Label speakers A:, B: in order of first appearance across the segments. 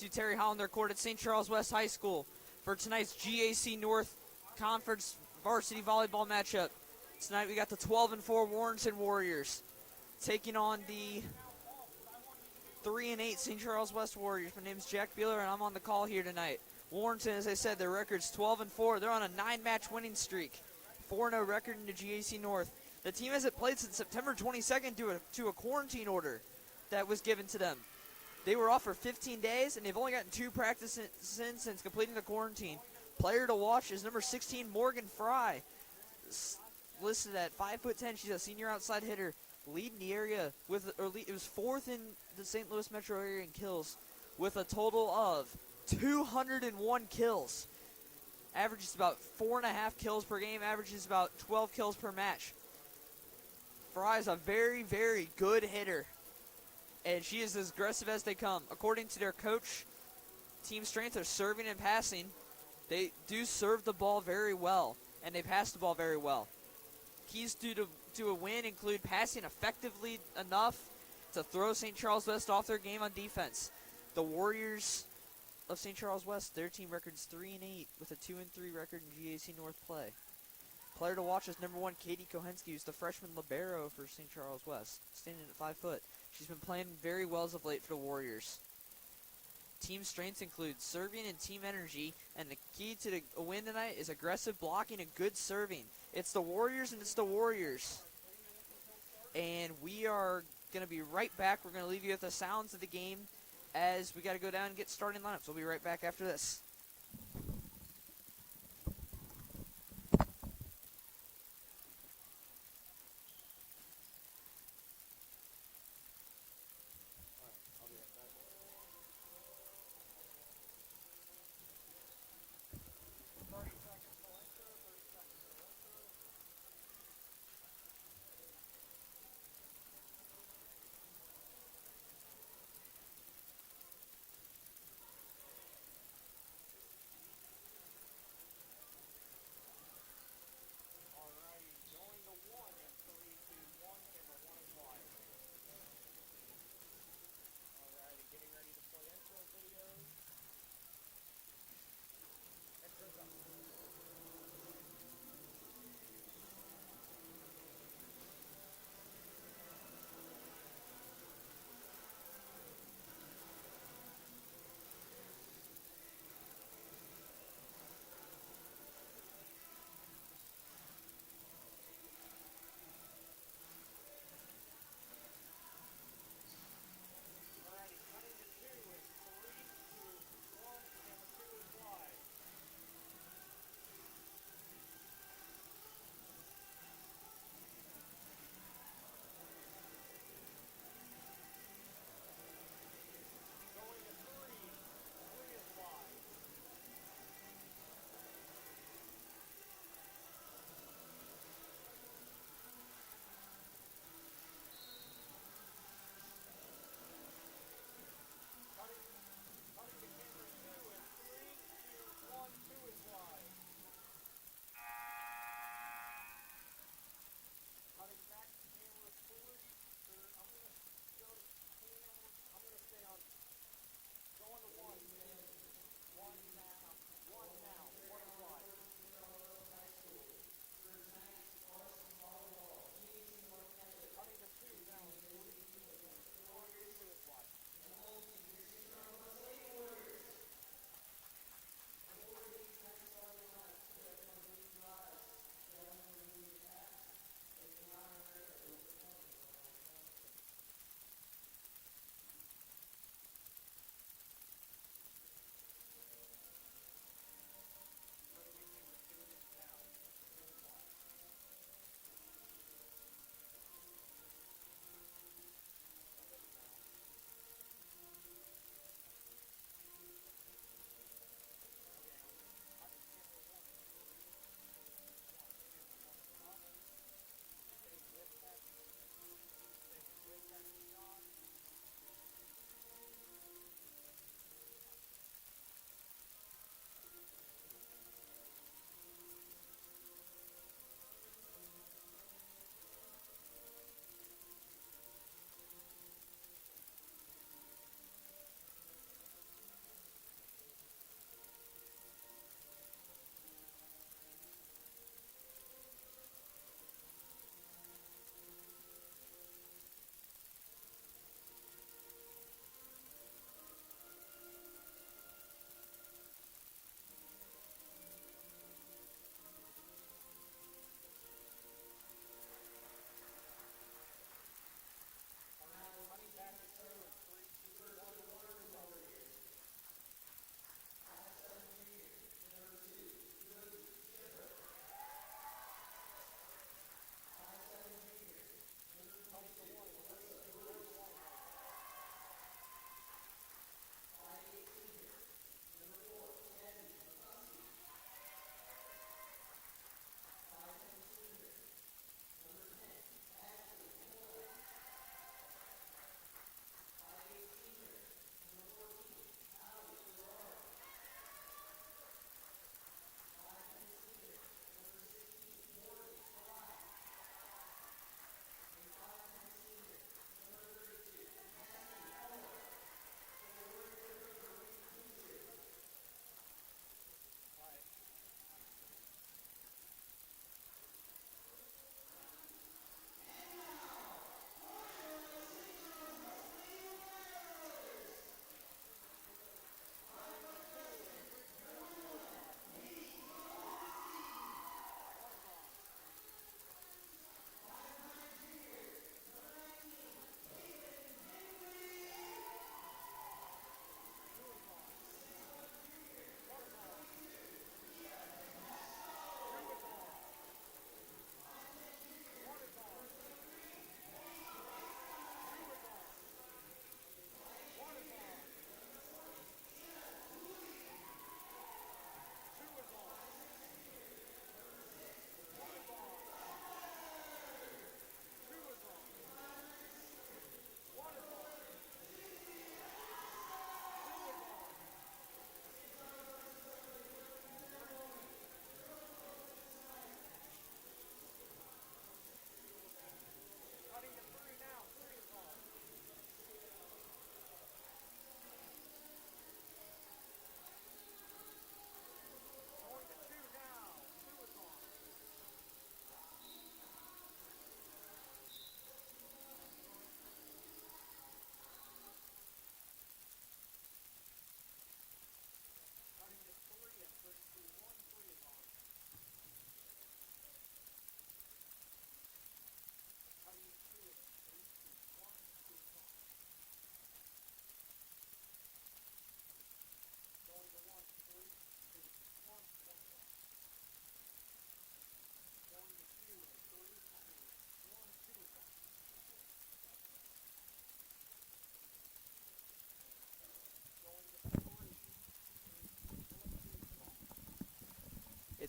A: to Terry Hollander Court at St. Charles West High School for tonight's GAC North Conference varsity volleyball matchup. Tonight we got the 12-4 Warrenton Warriors taking on the 3-8 St. Charles West Warriors. My name is Jack Beeler, and I'm on the call here tonight. Warrenton, as I said, their record's 12-4. They're on a 9-match winning streak, 4-0 record in the GAC North. The team hasn't played since September 22nd due to a quarantine order that was given to them. They were off for 15 days, and they've only gotten 2 practices since completing the quarantine. Player to watch is number 16, Morgan Fry. Listed at 5'10", she's a senior outside hitter, leading the area it was 4th in the St. Louis metro area in kills with a total of 201 kills. Averages about 4.5 kills per game, averages about 12 kills per match. Fry is a very, very good hitter, and she is as aggressive as they come. According to their coach, team strength are serving and passing. They do serve the ball very well, and they pass the ball very well. Keys to a win include passing effectively enough to throw St. Charles West off their game on defense. The Warriors of St. Charles West, their team record's 3-8 with a 2-3 record in GAC North play. Player to watch is number 1, Katie Kohensky, who's the freshman libero for St. Charles West, standing at 5 foot. She's been playing very well as of late for the Warriors. Team strengths include serving and team energy, and the key to a win tonight is aggressive blocking and good serving. It's the Warriors, and it's the Warriors. And we are going to be right back. We're going to leave you with the sounds of the game as we got to go down and get starting lineups. We'll be right back after this.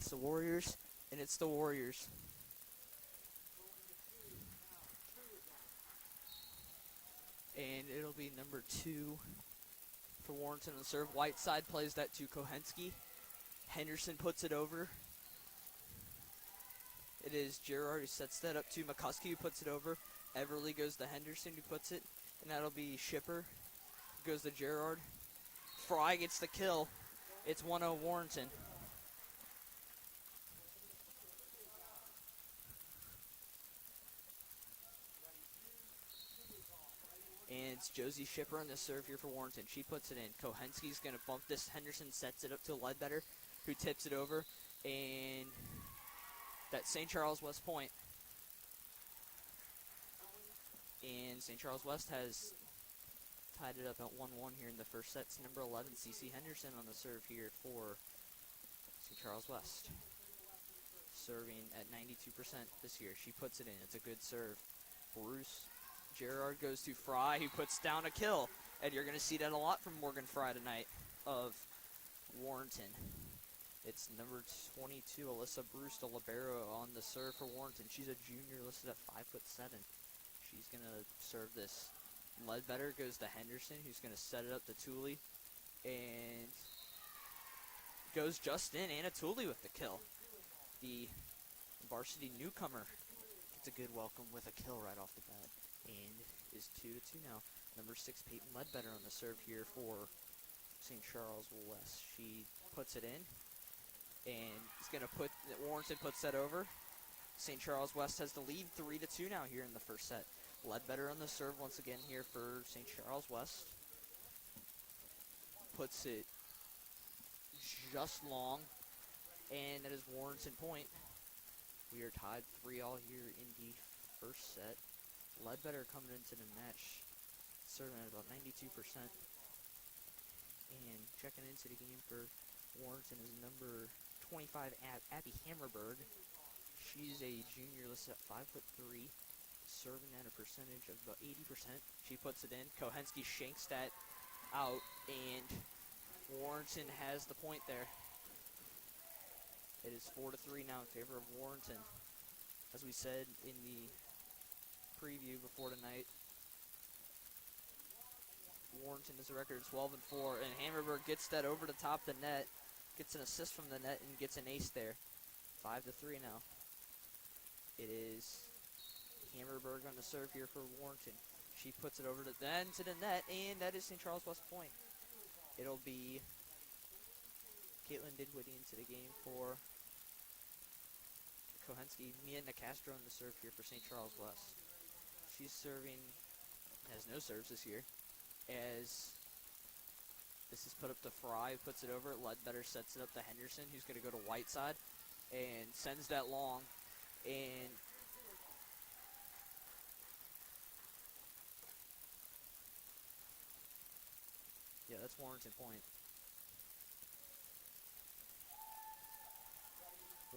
A: It's the Warriors, and it's the Warriors. And it'll be number 2 for Warrenton on serve. Whiteside plays that to Kohensky. Henderson puts it over. It is Gerard who sets that up to McCuskey, who puts it over. Everly goes to Henderson, who puts it. And that'll be Shipper. Goes to Gerard. Fry gets the kill. It's 1-0 Warrenton. And it's Josie Shipper on the serve here for Warrenton. She puts it in. Kohensky's going to bump this. Henderson sets it up to Ledbetter, who tips it over. And that's St. Charles West point. And St. Charles West has tied it up at 1-1 here in the first set. It's number 11, CC Henderson on the serve here for St. Charles West. Serving at 92% this year. She puts it in. It's a good serve. Bruce Gerard goes to Fry, who puts down a kill. And you're going to see that a lot from Morgan Fry tonight of Warrenton. It's number 22, Alyssa Bruce, the libero on the serve for Warrenton. She's a junior listed at 5'7". She's going to serve this. Ledbetter goes to Henderson, who's going to set it up to Tooley. And goes just in. Anna Tooley with the kill. The varsity newcomer gets a good welcome with a kill right off the bat. And is 2-2 now. Number 6, Peyton Ledbetter on the serve here for St. Charles West. She puts it in. And it's going to put, Warrenton puts that over. St. Charles West has the lead 3-2 now here in the first set. Ledbetter on the serve once again here for St. Charles West. Puts it just long. And that is Warrenton point. We are tied 3-3 here in the first set. Ledbetter coming into the match, serving at about 92%. And checking into the game for Warrenton is number 25, Abby Hammerberg. She's a junior listed at 5'3", serving at a percentage of about 80%. She puts it in. Kohensky shanks that out, and Warrenton has the point there. It is 4-3 now in favor of Warrenton. As we said in the preview before tonight, Warrenton is a record 12-4, and Hammerberg gets that over the top of the net, gets an assist from the net, and gets an ace there. 5-3 now. It is Hammerberg on the serve here for Warrenton. She puts it over to the net, and that is St. Charles West point. It'll be Caitlin Dinwiddie into the game for Kohensky. Mia Nicastro on the serve here for St. Charles West. She's serving, has no serves this year, as this is put up to Fry, who puts it over. Ledbetter sets it up to Henderson, who's going to go to Whiteside, and sends that long. And yeah, that's Warrenton point.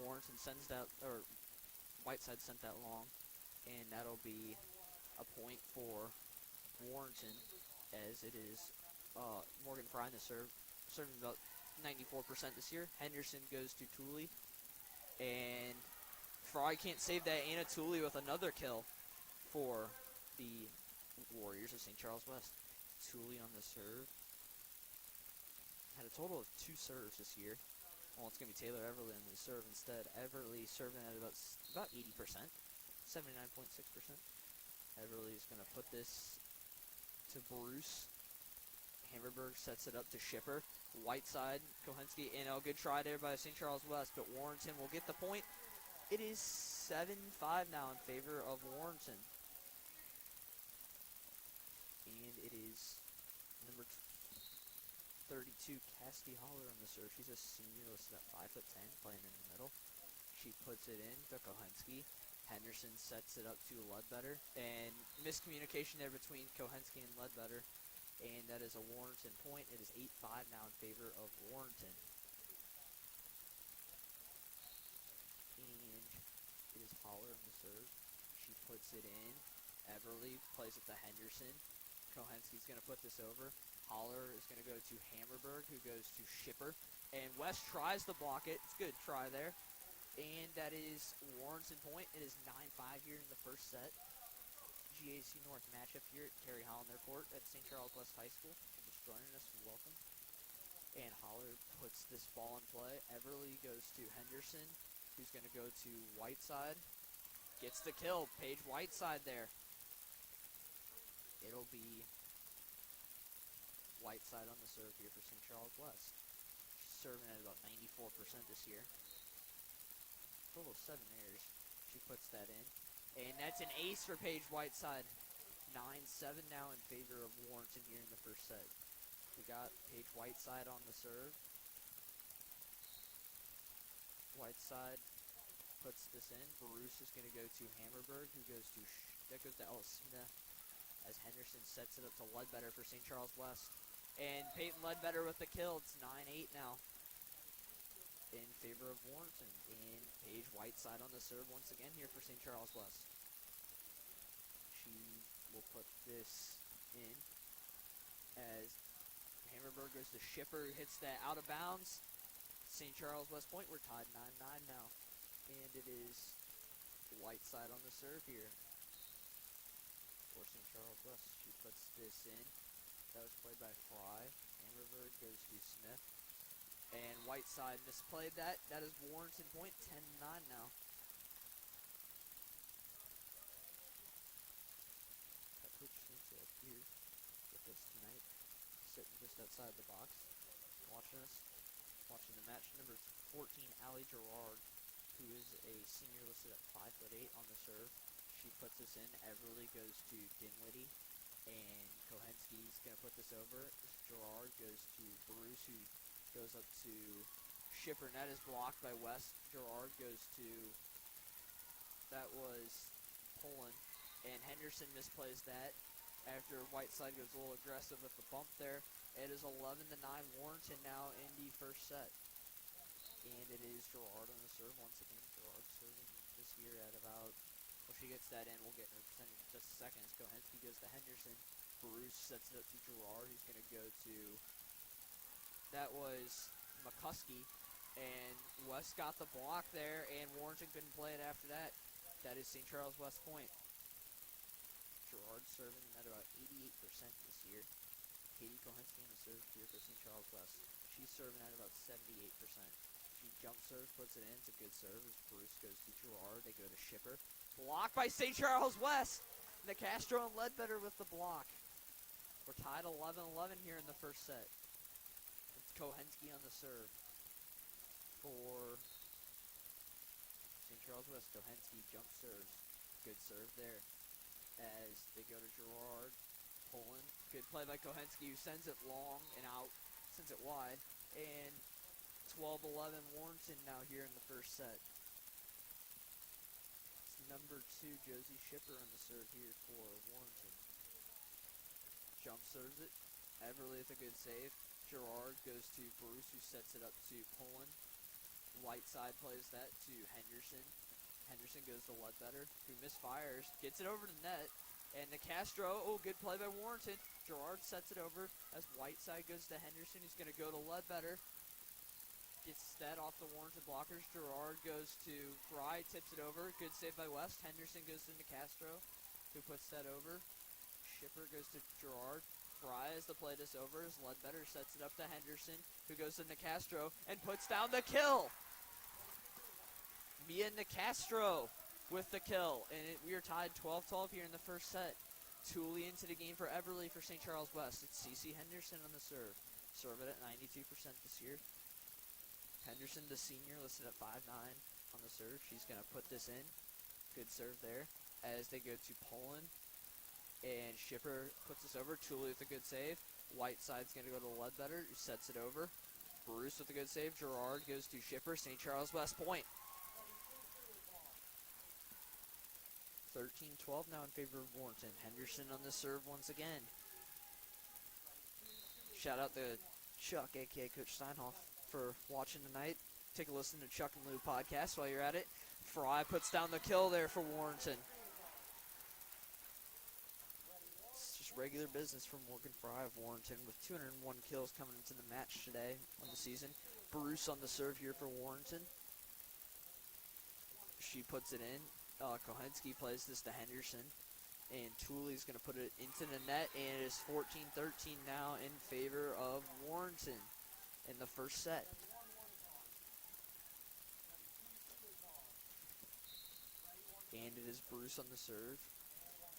A: Warrenton sends that, or Whiteside sent that long, and that'll be a point for Warrenton, as it is Morgan Fry in the serve, serving about 94% this year. Henderson goes to Tooley, and Fry can't save that. Anna Tooley with another kill for the Warriors of St. Charles West. Tooley on the serve. Had a total of 2 serves this year. Well, it's going to be Taylor Everly on the serve instead. Everly serving at about 80%, 79.6%. Everly is going to put this to Bruce. Hammerberg sets it up to Shipper. Whiteside, Kohensky, and a good try there by St. Charles West, but Warrenton will get the point. It is 7-5 now in favor of Warrenton. And it is number 32, Cassidy Holler on the serve. She's a senior listed at 5'10", playing in the middle. She puts it in to Kohensky. Henderson sets it up to Ledbetter. And miscommunication there between Kohensky and Ledbetter. And that is a Warrenton point. It is 8-5 now in favor of Warrenton. And it is Holler on the serve. She puts it in. Everly plays it to Henderson. Kohensky's going to put this over. Holler is going to go to Hammerberg, who goes to Shipper. And West tries to block it. It's a good try there. And that is Warrenton point. It is 9-5 here in the first set. GAC North matchup here at Terry Hollander Court at St. Charles West High School. If you're just joining us, welcome. And Holler puts this ball in play. Everly goes to Henderson, who's going to go to Whiteside. Gets the kill. Paige Whiteside there. It'll be Whiteside on the serve here for St. Charles West. She's serving at about 94% this year. Total of 7 errors. She puts that in. And that's an ace for Paige Whiteside. 9-7 now in favor of Warrenton here in the first set. We got Paige Whiteside on the serve. Whiteside puts this in. Bruce is going to go to Hammerberg, who goes to that goes to Ellis Smith as Henderson sets it up to Ledbetter for St. Charles West. And Peyton Ledbetter with the kill. It's 9-8 now in favor of Warrenton. And Paige Whiteside on the serve once again here for St. Charles West. She will put this in as Hammerberg goes to Shipper, hits that out of bounds. St. Charles West point, we're tied 9-9 now. And it is Whiteside on the serve here for St. Charles West. She puts this in. That was played by Fry. Hammerberg goes to Smith. And Whiteside misplayed that. That is Warrenton point, 10-9 now. Got Coach Cynthia up here with us tonight, sitting just outside the box, watching us. Watching the match, number 14, Allie Gerard, who is a senior listed at 5'8" on the serve. She puts this in. Everly goes to Dinwiddie, and Kohensky's going to put this over. Gerard goes to Bruce, who goes up to Shipper. Net is blocked by West. Gerard goes to, that was Poland, and Henderson misplays that after Whiteside goes a little aggressive with the bump there. It is 11-9 Warrenton now in the first set. And it is Gerard on the serve once again. Gerard serving this year at about, well, she gets that in. We'll get her percentage in just a second. As Kohensky goes to Henderson. Bruce sets it up to Gerard. He's going to go to, that was McCuskey. And West got the block there, and Warrenton couldn't play it after that. That is St. Charles West point. Gerard serving at about 88% this year. Katie Kohensky on the serve here for St. Charles West. She's serving at about 78%. She jump serves, puts it in. It's a good serve as Bruce goes to Gerard. They go to Shipper. Blocked by St. Charles West. Nicastro and Ledbetter with the block. We're tied 11-11 here in the first set. It's Kohensky on the serve for St. Charles West. Kohensky jump serves. Good serve there as they go to Gerard. Poland. Good play by Kohensky, who sends it long and out, sends it wide. And 12-11 Warrenton now here in the first set. It's number 2, Josie Shipper on the serve here for Warrenton. Jump serves it. Everly with a good save. Gerard goes to Bruce, who sets it up to Poland. Whiteside plays that to Henderson. Henderson goes to Ledbetter, who misfires, gets it over to net. And Nicastro, good play by Warrenton. Gerard sets it over as Whiteside goes to Henderson. He's going to go to Ledbetter. Gets that off the Warrenton blockers. Gerard goes to Fry, tips it over. Good save by West. Henderson goes to Nicastro, who puts that over. Shipper goes to Gerard. Fry has to play this over as Ledbetter sets it up to Henderson, who goes to Nicastro and puts down the kill. Mia Nicastro with the kill, and we are tied 12-12 here in the first set. Tooley into the game for Everly for St. Charles West. It's CeCe Henderson on the serve. Serve it at 92% this year. Henderson, the senior, listed at 5'9" on the serve. She's going to put this in. Good serve there as they go to Poland. And Shipper puts this over. Tooley with a good save. Whiteside's going to go to Ledbetter, who sets it over. Bruce with a good save. Gerard goes to Shipper. St. Charles West point. 13-12 now in favor of Warrenton. Henderson on the serve once again. Shout out to Chuck, a.k.a. Coach Steinhoff, for watching tonight. Take a listen to Chuck and Lou podcast while you're at it. Fry puts down the kill there for Warrenton. It's just regular business from Morgan Fry of Warrenton with 201 kills coming into the match today on the season. Bruce on the serve here for Warrenton. She puts it in. Kohensky plays this to Henderson. And Tooley's going to put it into the net, and it is 14-13 now in favor of Warrenton in the first set. And it is Bruce on the serve.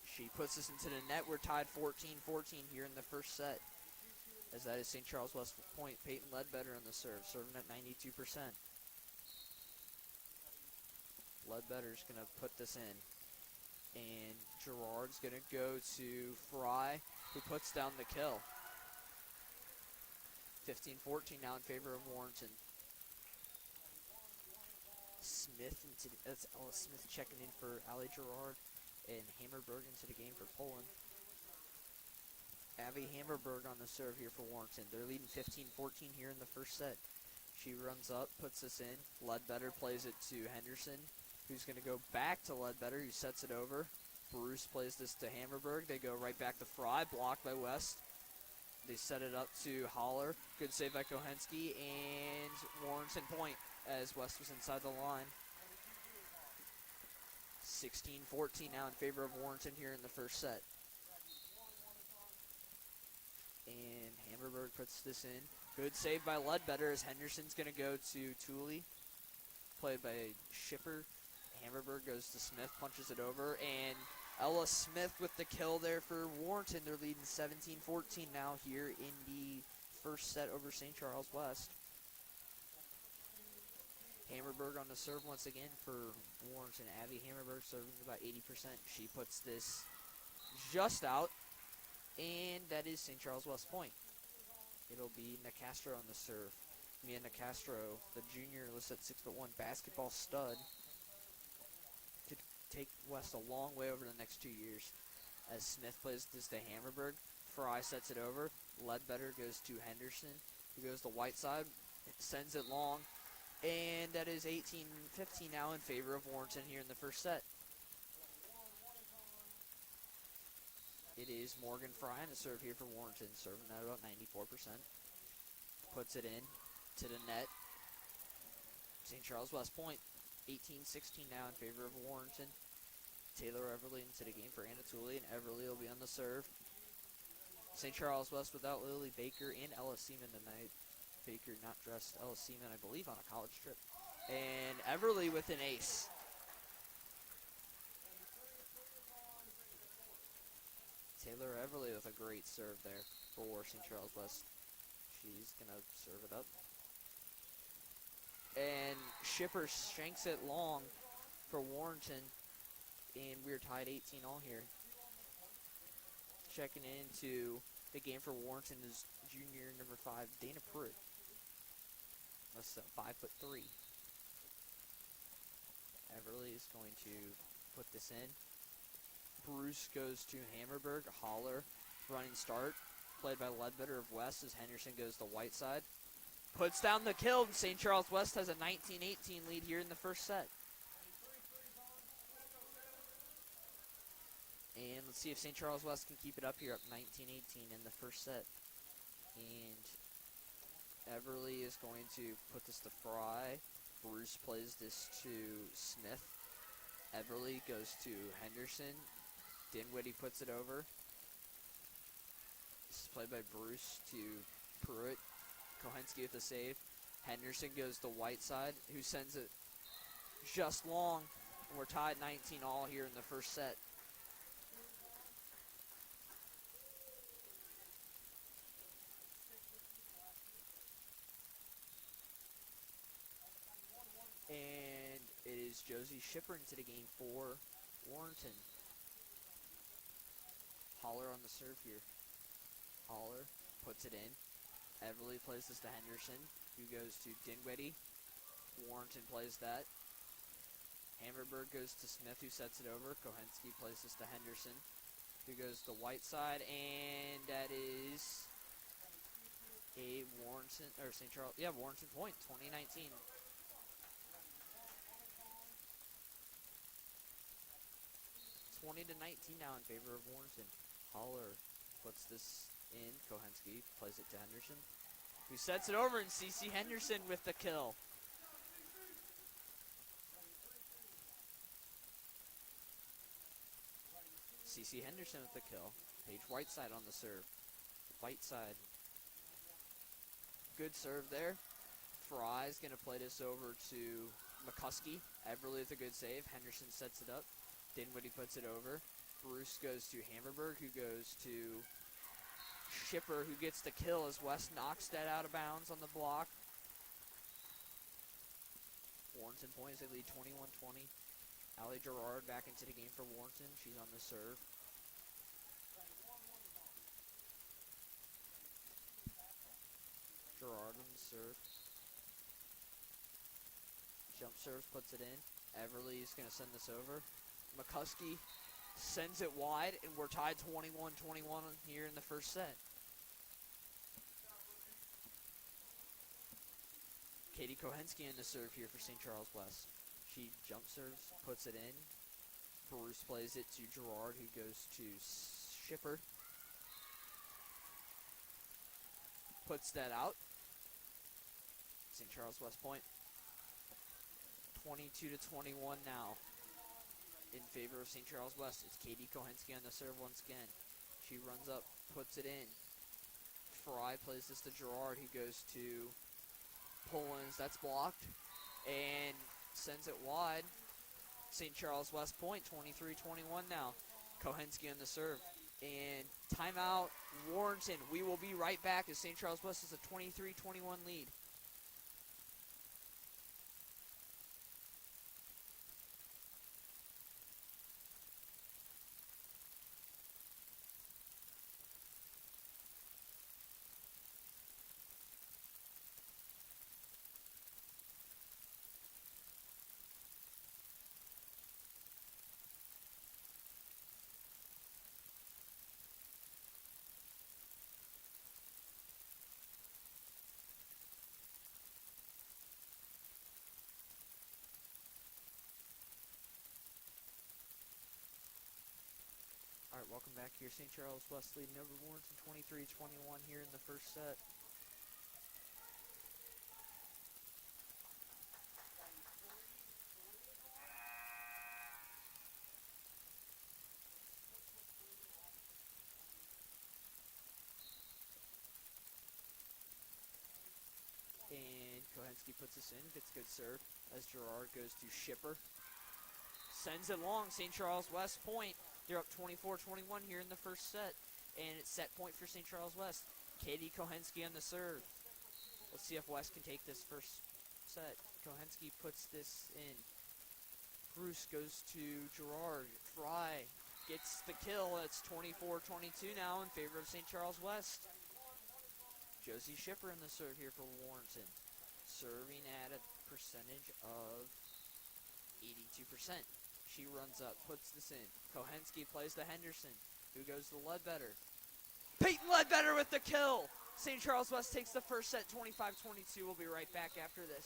A: She puts this into the net. We're tied 14-14 here in the first set. As that is St. Charles West point. Peyton Ledbetter on the serve, serving at 92%. Ledbetter's going to put this in. And Gerard's going to go to Fry, who puts down the kill. 15-14 now in favor of Warrenton. That's Ella Smith checking in for Ali Gerard, and Hammerberg into the game for Poland. Abby Hammerberg on the serve here for Warrenton. They're leading 15-14 here in the first set. She runs up, puts this in. Ledbetter plays it to Henderson, who's going to go back to Ledbetter, who sets it over. Bruce plays this to Hammerberg. They go right back to Fry, blocked by West. They set it up to Holler. Good save by Kohensky, and Warrenton point as West was inside the line. 16-14 now in favor of Warrenton here in the first set. And Hammerberg puts this in. Good save by Ledbetter as Henderson's going to go to Tooley. Played by Shipper. Hammerberg goes to Smith, punches it over, and Ella Smith with the kill there for Warrenton. They're leading 17-14 now here in the first set over St. Charles West. Hammerberg on the serve once again for Warrenton. Abby Hammerberg serving about 80%. She puts this just out, and that is St. Charles West point. It'll be Nicastro on the serve. Mia Nicastro, the junior, listed at 6'1", basketball stud. Could take West a long way over the next 2 years. As Smith plays this to Hammerberg, Fry sets it over. Ledbetter goes to Henderson, who goes to Whiteside, sends it long, and that is 18-15 now in favor of Warrenton here in the first set. It is Morgan Fry on the serve here for Warrenton, serving at about 94%. Puts it in to the net. St. Charles West point, 18-16 now in favor of Warrenton. Taylor Everly into the game for Anna Tooley, and Everly will be on the serve. St. Charles West without Lily Baker and Ella Seaman tonight. Baker not dressed. Ella Seaman, I believe, on a college trip. And Everly with an ace. Taylor Everly with a great serve there for St. Charles West. She's going to serve it up. And Shipper shanks it long for Warrenton. And we're tied 18 all here. Checking into the game for Warrenton is junior number 5, Dana Pruitt. That's 5'3". Everly is going to put this in. Bruce goes to Hammerberg. Holler, running start. Played by Ledbetter of West as Henderson goes to Whiteside. Puts down the kill. St. Charles West has a 19-18 lead here in the first set. And let's see if St. Charles West can keep it up here, up 19-18 in the first set. And Everly is going to put this to Fry. Bruce plays this to Smith. Everly goes to Henderson. Dinwiddie puts it over. This is played by Bruce to Pruitt. Kohensky with the save. Henderson goes to Whiteside, who sends it just long. And we're tied 19 all here in the first set. And it is Josie Shipper into the game for Warrenton. Holler on the serve here. Holler puts it in. Everly plays this to Henderson, who goes to Dinwiddie. Warrenton plays that. Hammerberg goes to Smith, who sets it over. Kohensky plays this to Henderson, who goes to Whiteside, and that is a Warrenton, or St. Charles, Warrenton point, 2019. To 19 now in favor of Warrenton. Holler puts this in. Kohensky plays it to Henderson, who sets it over, and CC Henderson with the kill. CC Henderson with the kill. Paige Whiteside on the serve. Whiteside. Good serve there. Fry's going to play this over to McCuskey. Everly with a good save. Henderson sets it up. Dinwiddie puts it over. Bruce goes to Hammerberg, who goes to Shipper, who gets the kill as West knocks that out of bounds on the block. Warrenton points, they lead 21-20. Allie Gerard back into the game for Warrenton. She's on the serve. Gerard on the serve. Jump serves, puts it in. Everly is going to send this over. McCuskey sends it wide, and we're tied 21-21 here in the first set. Katie Kohensky in the serve here for St. Charles West. She jump serves, puts it in. Bruce plays it to Gerard, who goes to Shipper. Puts that out. St. Charles West point. 22-21 now in favor of St. Charles West. It's Katie Kohensky on the serve once again. She runs up, puts it in. Fry plays this to Gerard, who goes to Pullins. That's blocked and sends it wide. St. Charles West point, 23-21 now. Kohensky on the serve. And timeout, Warrenton. We will be right back as St. Charles West has a 23-21 lead. All right, welcome back here. St. Charles West leading over Warrenton 23-21 here in the first set. And Kohensky puts this in, gets a good serve as Gerard goes to Shipper. Sends it long, St. Charles West point. They're up 24-21 here in the first set. And it's set point for St. Charles West. Katie Kohensky on the serve. Let's see if West can take this first set. Kohensky puts this in. Bruce goes to Gerard. Fry gets the kill. It's 24-22 now in favor of St. Charles West. Josie Shipper in the serve here for Warrenton. Serving at a percentage of 82%. She runs up, puts this in. Kohensky plays to Henderson, who goes to Ledbetter. Peyton Ledbetter with the kill. St. Charles West takes the first set, 25-22. We'll be right back after this.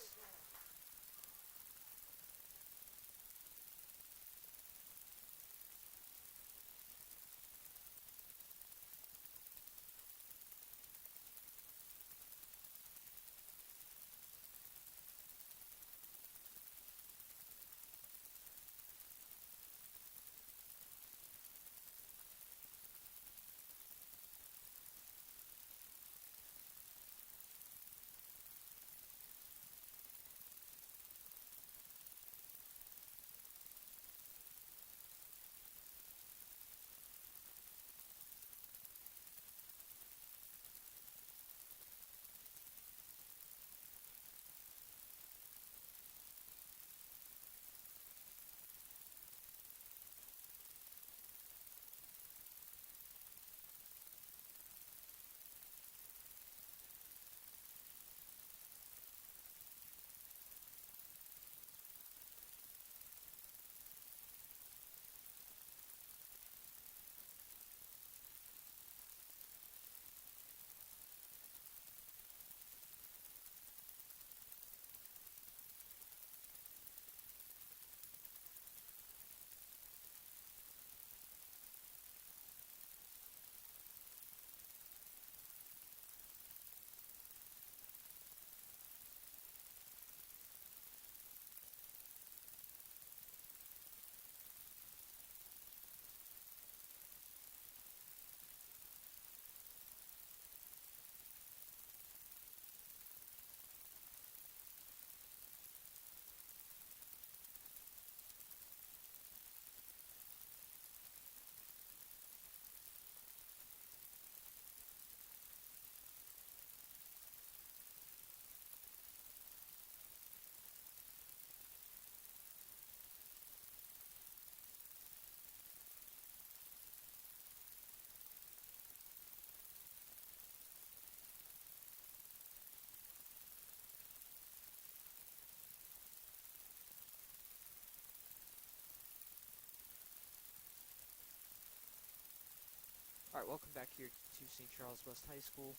A: All right, welcome back here to St. Charles West High School.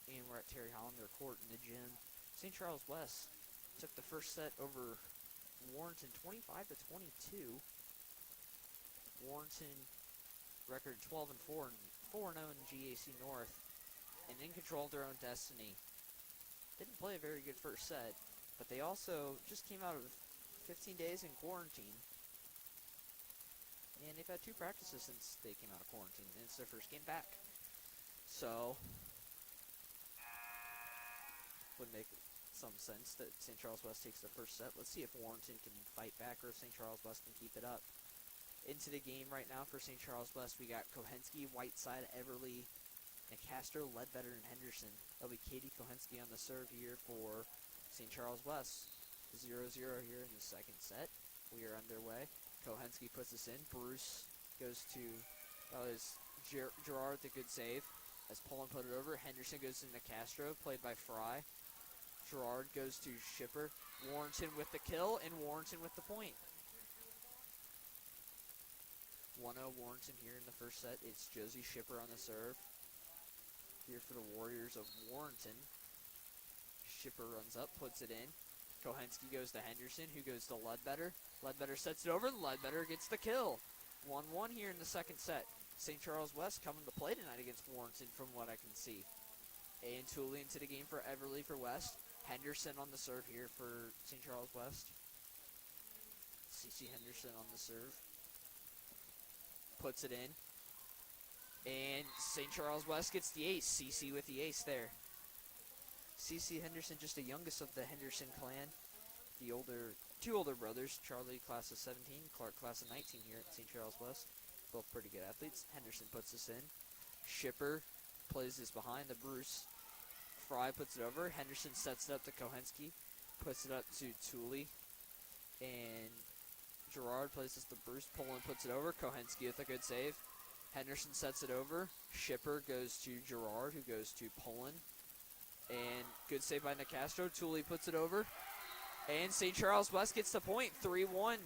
A: And we're at Terry Hollander Court in the gym. St. Charles West took the first set over Warrenton 25 to 22. Warrenton record 12 and 4 and 4-0 in GAC North and in control of their own destiny. Didn't play a very good first set, but they also just came out of 15 days in quarantine. And they've had 2 practices since they came out of quarantine, and it's their first game back. So, would make some sense that St. Charles West takes the first set. Let's see if Warrenton can fight back or if St. Charles West can keep it up. Into the game right now for St. Charles West, we got Kohensky, Whiteside, Everly, Nicastro, Ledbetter, and Henderson. That'll be Katie Kohensky on the serve here for St. Charles West. 0-0 here in the second set. We are underway. Kohensky puts this in. Bruce goes to, that was Gerard with a good save. As Pullen put it over, Henderson goes to Nicastro, played by Fry. Gerard goes to Shipper. Warrenton with the kill, and Warrenton with the point. 1-0 Warrenton here in the first set. It's Josie Shipper on the serve. Here for the Warriors of Warrenton. Shipper runs up, puts it in. Kohensky goes to Henderson, who goes to Ledbetter. Ledbetter sets it over, and Ledbetter gets the kill. 1-1 here in the second set. St. Charles West coming to play tonight against Warrenton from what I can see. And Tooley into the game for Everly for West. Henderson on the serve here for St. Charles West. CC Henderson on the serve. Puts it in. And St. Charles West gets the ace. CC with the ace there. CC Henderson, just the youngest of the Henderson clan. The two older brothers, Charlie class of 17, Clark class of 19 here at St. Charles West. Both pretty good athletes. Henderson puts this in. Shipper plays this behind the Bruce. Fry puts it over. Henderson sets it up to Kohensky. Puts it up to Tooley. And Gerard plays this to Bruce. Pullen puts it over. Kohensky with a good save. Henderson sets it over. Shipper goes to Gerard, who goes to Pullen. And good save by Nicastro. Tooley puts it over. And St. Charles West gets the point. 3-1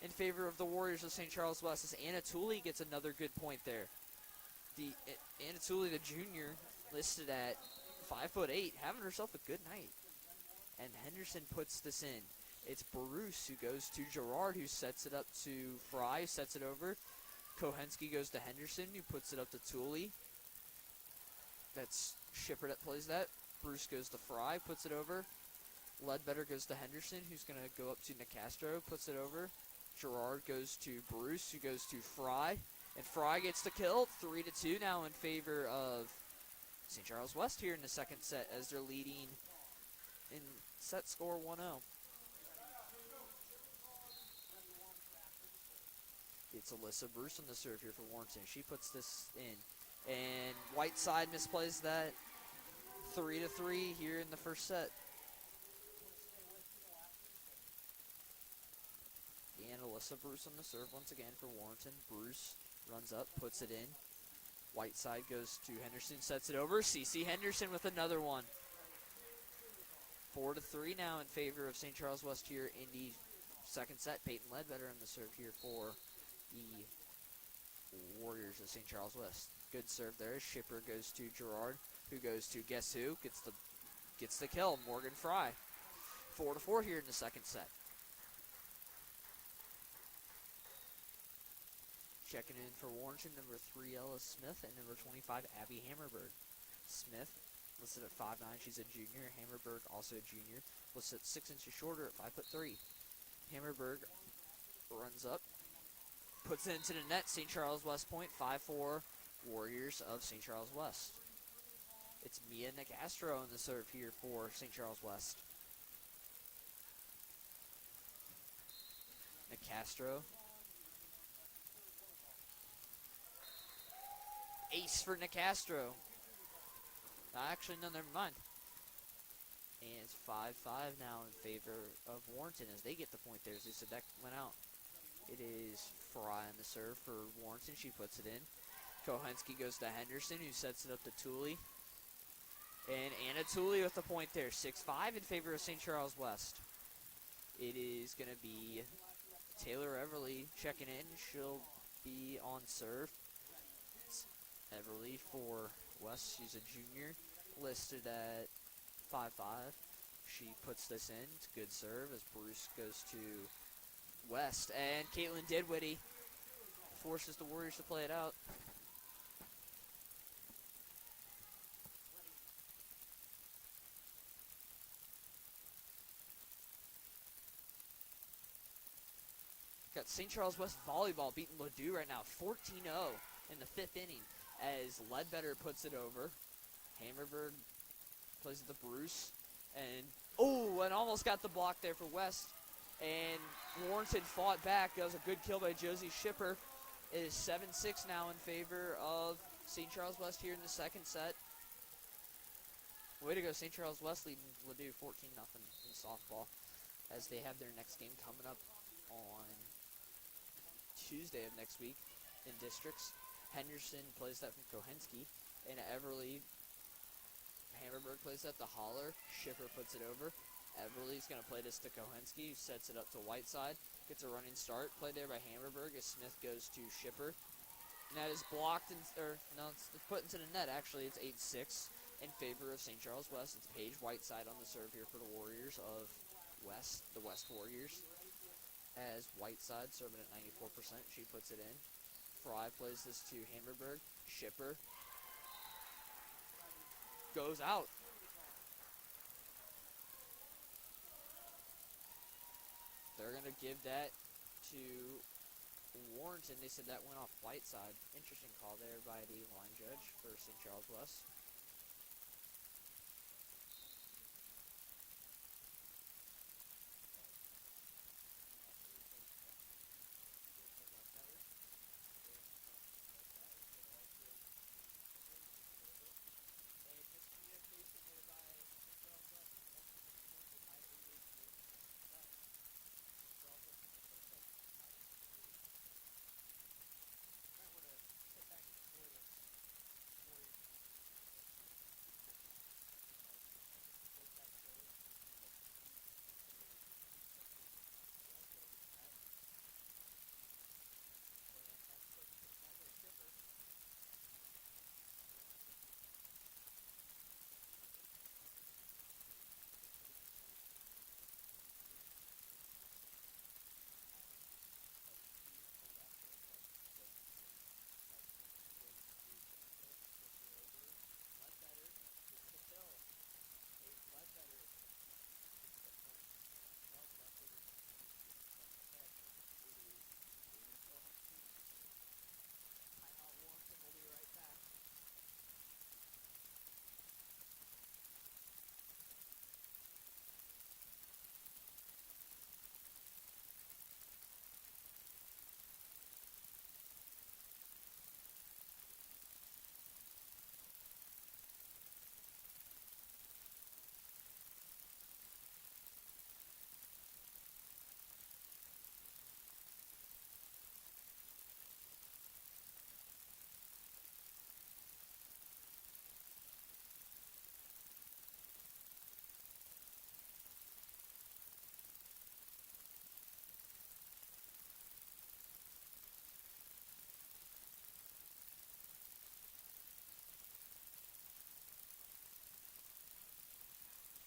A: in favor of the Warriors of St. Charles West as Anna Tooley gets another good point there. Anna Tooley, the junior, listed at 5'8", having herself a good night. And Henderson puts this in. It's Bruce who goes to Gerard, who sets it up to Fry, sets it over. Kohensky goes to Henderson, who puts it up to Tooley. That's Shipper that plays that. Bruce goes to Fry, puts it over. Ledbetter goes to Henderson, who's going to go up to Nicastro, puts it over. Gerard goes to Bruce, who goes to Fry. And Fry gets the kill. 3-2 now in favor of St. Charles West here in the second set as they're leading in set score 1-0. It's Alyssa Bruce on the serve here for Warrenton. She puts this in. And Whiteside misplays that. 3-3 here in the first set. And Alyssa Bruce on the serve once again for Warrenton. Bruce runs up, puts it in. Whiteside goes to Henderson, sets it over. CC Henderson with another one. 4-3 now in favor of St. Charles West here in the second set. Peyton Ledbetter on the serve here for the Warriors of St. Charles West. Good serve there. Shipper goes to Gerard, who goes to guess who? Gets the kill, Morgan Fry. 4-4 here in the second set. Checking in for Warrenton, number 3, Ella Smith, and number 25, Abby Hammerberg. Smith, listed at 5'9", she's a junior. Hammerberg, also a junior, listed at 6 inches shorter at 5'3". Hammerberg runs up, puts it into the net. St. Charles West point, 5-4, Warriors of St. Charles West. It's Mia Nicastro on the serve here for St. Charles West. Nicastro. Ace for Nicastro. Actually, no, never mind. And it's 5-5 now in favor of Warrenton as they get the point there. As they said, that went out. It is Fry on the serve for Warrenton. She puts it in. Kohensky goes to Henderson, who sets it up to Tooley. And Anna Tooley with the point there. 6-5 in favor of St. Charles West. It is going to be Taylor Everly checking in. She'll be on serve. Everly for West. She's a junior, listed at 5'5". She puts this in. It's a good serve as Bruce goes to West. And Caitlin Didwitty forces the Warriors to play it out. Got St. Charles West Volleyball beating Ladue right now, 14-0 in the 5th inning as Ledbetter puts it over. Hammerberg plays it to Bruce. And almost got the block there for West. And Warrenton fought back. That was a good kill by Josie Shipper. It is 7-6 now in favor of St. Charles West here in the second set. Way to go, St. Charles West leading Ladue 14-0 in softball as they have their next game coming up on Tuesday of next week in districts. Henderson plays that from Kohensky, and Everly Hammerberg plays that to Holler. Shipper puts it over. Everly's going to play this to Kohensky, who sets it up to Whiteside. Gets a running start. Played there by Hammerberg as Smith goes to Shipper. And that is blocked, it's put into the net, actually. It's 8-6 in favor of St. Charles West. It's Paige Whiteside on the serve here for the Warriors of West, the West Warriors. As Whiteside serving at 94%, she puts it in. Fry plays this to Hammerberg. Shipper goes out. They're going to give that to Warrenton. They said that went off Whiteside. Interesting call there by the line judge for St. Charles West.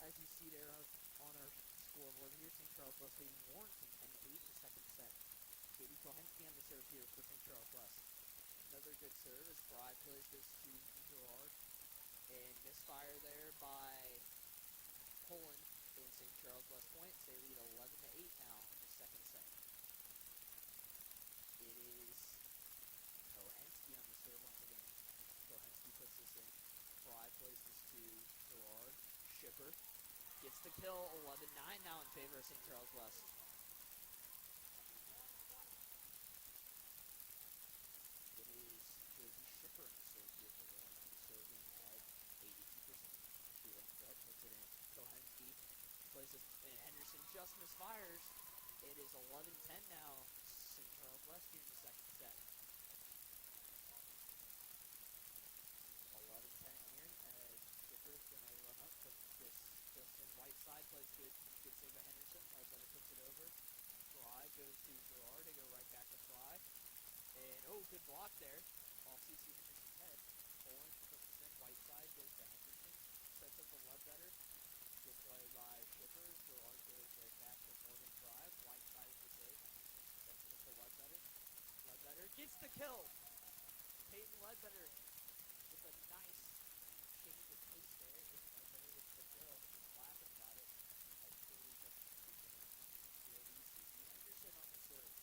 A: As you see there on our scoreboard here, St. Charles West leading Warrenton 10-8 in the second set. Katie Kohensky on the serve here for St. Charles West. Another good serve as Fry plays this to Gerard. And misfire there by Poland in St. Charles West points. They lead 11-8 now in the second set. It is Kohensky on the serve once again. Kohensky puts this in. Fry plays this to Gerard. Shipper gets the kill, 11-9 now in favor of St. Charles West. It is Josie Shipper in the serve here for Warrenton, serving at 82%. Sheila Brett puts it in. Kohensky plays this, and Henderson just misfires. It is 11-10 now, St. Charles West here in the second set. 11-10 here as Shipper's going to run up, put this just in. Whiteside plays good save by Henderson. Ledbetter puts it over. Fry goes to Gerard. They go right back to Fry. And, good block there. Off CC Henderson's head. for Ledbetter. Good play by Shipper. Still arches a back to Morgan drive. White side is the save. Sets it up to Ledbetter. Ledbetter gets the kill. Peyton Ledbetter with a nice change of pace there. If Ledbetter gets the kill, just laughing about it. At 40 seconds to the game. Here we see Anderson on the serve.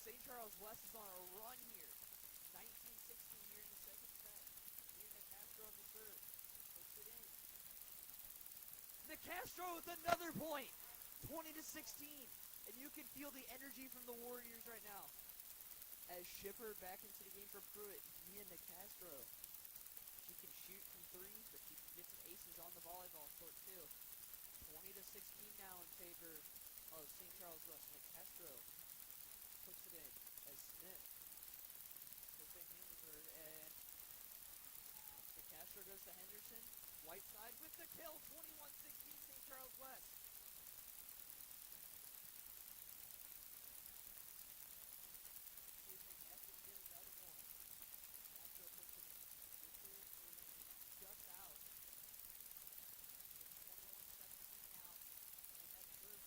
A: St. Charles West is on a run here. 19-16 here in the second set. Ian Castro on the serve. Puts it in. Castro with another point. 20-16. And you can feel the energy from the Warriors right now. As Shipper back into the game for Pruitt. Ian Castro. She can shoot from 20-16 now in favor of St. Charles West. McCastro puts it in as Smith goes to Hammerberg, and McCastro goes to Henderson. Whiteside with the kill, 21-16 St. Charles West. See if McCastro can get another one. Castro puts it in. This is just out. It's 21-17 now. And that serve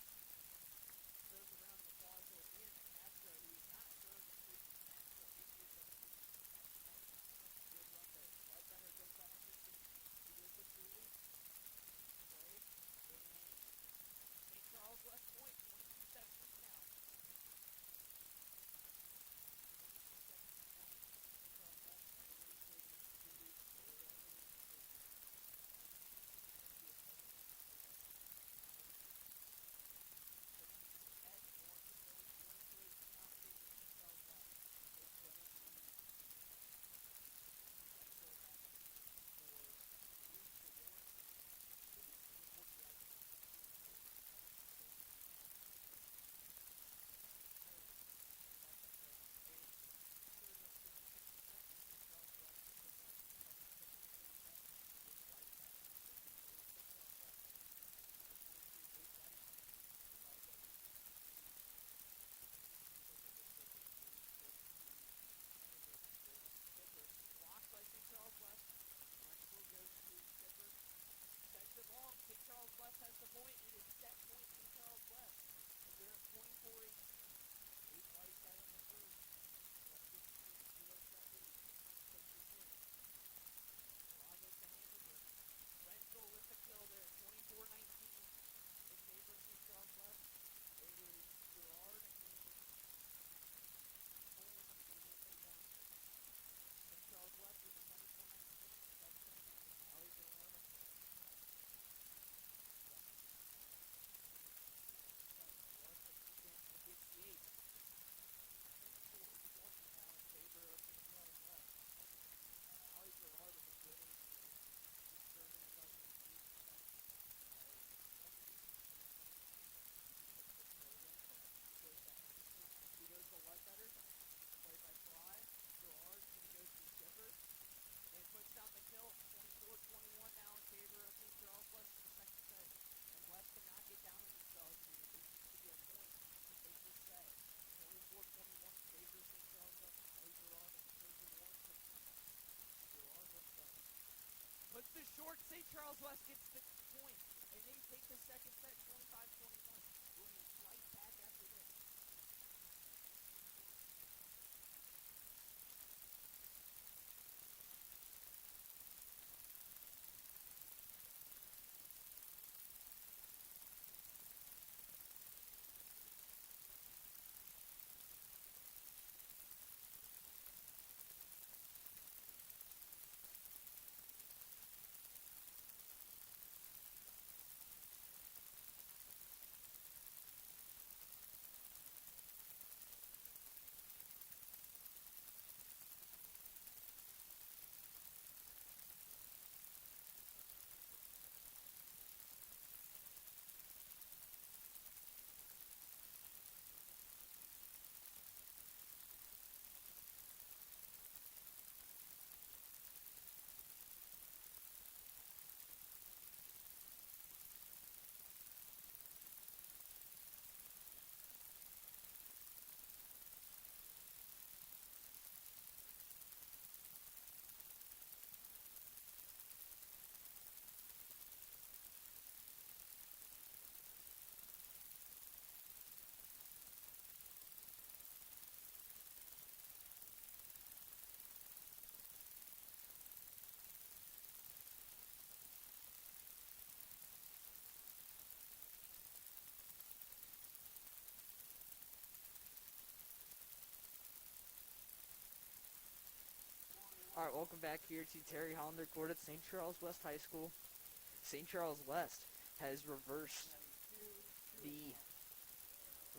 A: goes around the applause of Ian McCastro, who is not served in previous match, so maybe it's going to be match tonight. Good run there. Ledbetter goes to Henderson. He goes to Truly. Play. And St. Charles West point, 22-17 now. 22-17 now. St. Charles West, everybody's taking it. Truly, pull it over the answer. Let's see if everyone plays that. At Warrenton goes 22-18 now in favor of St. Charles West. It's going to be Wexel back for Reed for Warrenton. It is number 40 out of blocked by St. Charles West. Drexel goes to Skipper. Sends it long. St. Charles West has the point. It is set point St. Charles West. And they're at 24-18. 8 Whiteside on the serve. West gets the 0-set lead. Puts this in. Ball goes to Hamburger. Renzel with the kill there. 24-19 in favor of St. Charles West. It is Gerard and Poland leading for Warrenton. St. Charles West is 24-19. That's going in. Allie Gerard on the second set. Gerard puts this in and gets the ace. 24-20 now in favor of St. Charles West. Allie Gerard with a good ace here. He's serving at like 80%. One of these. Puts the kill in. He goes to Henderson. He goes to Ledbetter. Play by Fry. Gerard's going to go to Skipper. And puts down the kill. 24-21 now in favor of St. Charles West in the second set. And West cannot get down on themselves here. There needs to be a point to take this set. 24-21 in favor of St. Charles West. Allie Gerard with the serve for Warrenton. Gerard with the puts this short. St. Charles West gets the point. And they take the second set 25-21. We'll be right back after this. All right, welcome back here to Terry Hollander Court at St. Charles West High School. St. Charles West has reversed the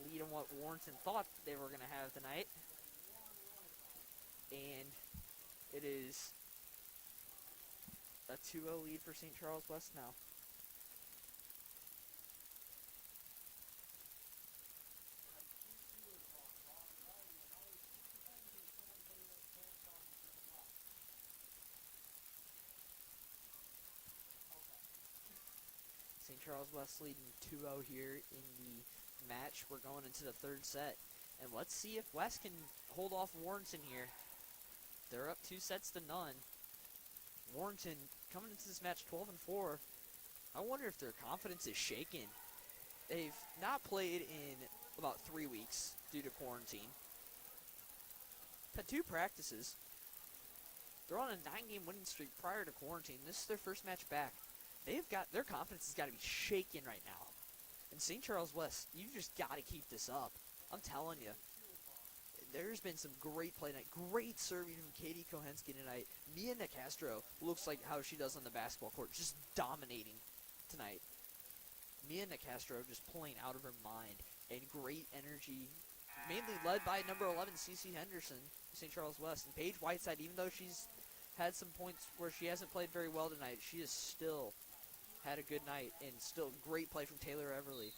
A: lead on what Warrenton thought they were going to have tonight. And it is a 2-0 lead for St. Charles West now. St. Charles West leading 2-0 here in the match. We're going into the third set. And let's see if West can hold off Warrenton here. They're up 2-0. Warrenton coming into this match 12-4. I wonder if their confidence is shaken. They've not played in about 3 weeks due to quarantine. Had 2 practices. They're on a 9-game winning streak prior to quarantine. This is their first match back. Their confidence has got to be shaken right now. And St. Charles West, you just got to keep this up. I'm telling you. There's been some great play tonight. Great serving from Katie Kohensky tonight. Mia Nicastro looks like how she does on the basketball court. Just dominating tonight. Mia Nicastro just pulling out of her mind. And great energy. Mainly led by number 11, CeCe Henderson, St. Charles West. And Paige Whiteside, even though she's had some points where she hasn't played very well tonight, she has still had a good night. And still great play from Taylor Everly.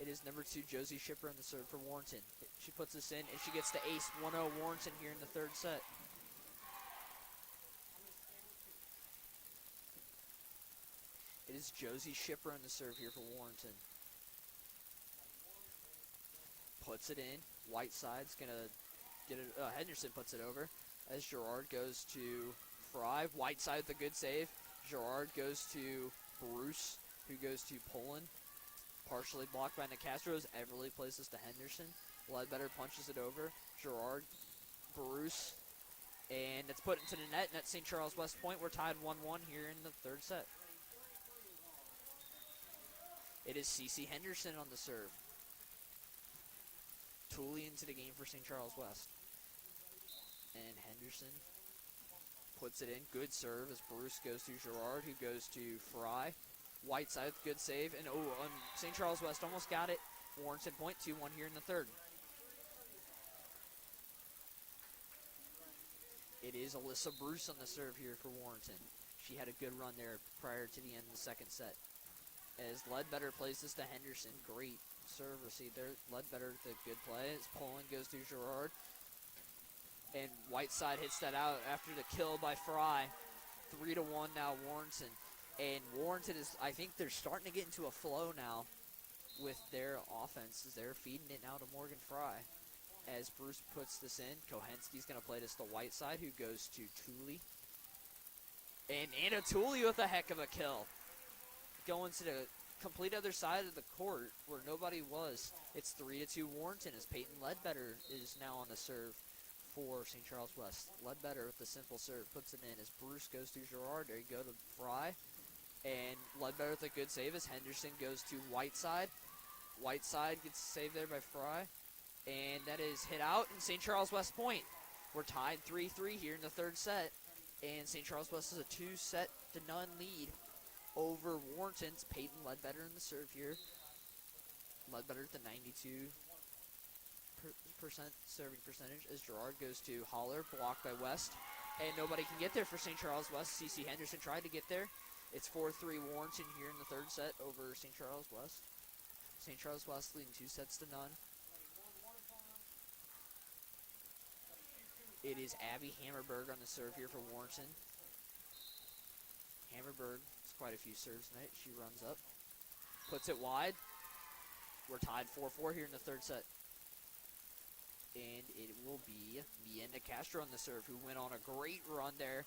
A: It is number 2, Josie Shipper on the serve for Warrenton. She puts this in, and she gets to ace 1-0 Warrenton here in the third set. It is Josie Shipper on the serve here for Warrenton. Puts it in. Whiteside's going to get it. Henderson puts it over as Gerard goes to Fry. Whiteside with a good save. Gerard goes to Bruce, who goes to Poland. Partially blocked by Nicastro. Everly plays this to Henderson. Ledbetter punches it over. Gerard, Bruce, and it's put into the net. And at St. Charles West point, we're tied 1-1 here in the third set. It is CeCe Henderson on the serve. Tooley into the game for St. Charles West. And Henderson puts it in. Good serve as Bruce goes to Gerard, who goes to Fry. Whiteside, good save. And St. Charles West almost got it. Warrenton point, 2-1 here in the third. It is Alyssa Bruce on the serve here for Warrenton. She had a good run there prior to the end of the second set. As Ledbetter plays this to Henderson. Great serve receive there. Ledbetter with a good play. As Poland goes to Gerard. And Whiteside hits that out after the kill by Fry. 3-1 now Warrenton. And Warrenton is, I think they're starting to get into a flow now with their offense as they're feeding it now to Morgan Fry. As Bruce puts this in, Kohensky's going to play this to Whiteside, who goes to Tooley. And Anna Tooley with a heck of a kill. Going to the complete other side of the court where nobody was. It's 3-2 Warrenton as Peyton Ledbetter is now on the serve for St. Charles West. Ledbetter with the simple serve puts it in as Bruce goes to Gerard. There you go to Fry. And Ledbetter with a good save as Henderson goes to Whiteside. Whiteside gets a save there by Fry. And that is hit out in St. Charles West point. We're tied 3-3 here in the third set. And St. Charles West has a 2-0 lead over Warrenton's Peyton Ledbetter in the serve here. Ledbetter at the 92% serving percentage as Gerard goes to Holler, blocked by West. And nobody can get there for St. Charles West. CeCe Henderson tried to get there. It's 4-3 Warrenton here in the third set over St. Charles West. St. Charles West leading 2-0. It is Abby Hammerberg on the serve here for Warrenton. Hammerberg has quite a few serves tonight. She runs up, puts it wide. We're tied 4-4 here in the third set. And it will be Mia Nicastro on the serve, who went on a great run there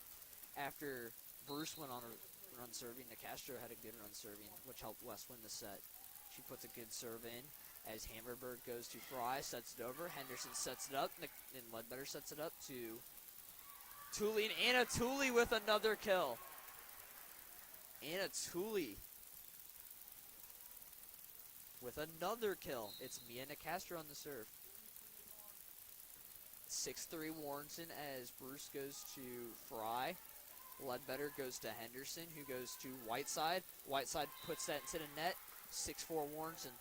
A: after Bruce went on a run serving. Nicastro had a good run serving, which helped West win the set. She puts a good serve in as Hammerberg goes to Fry, sets it over. Henderson sets it up, and Ledbetter sets it up to Tooley. And Anna Tooley with another kill. Anna Tooley with another kill. It's Mia Nicastro on the serve. 6-3 Warrenton as Bruce goes to Fry. Ledbetter goes to Henderson, who goes to Whiteside. Whiteside puts that into the net. 6-4 Warrenton.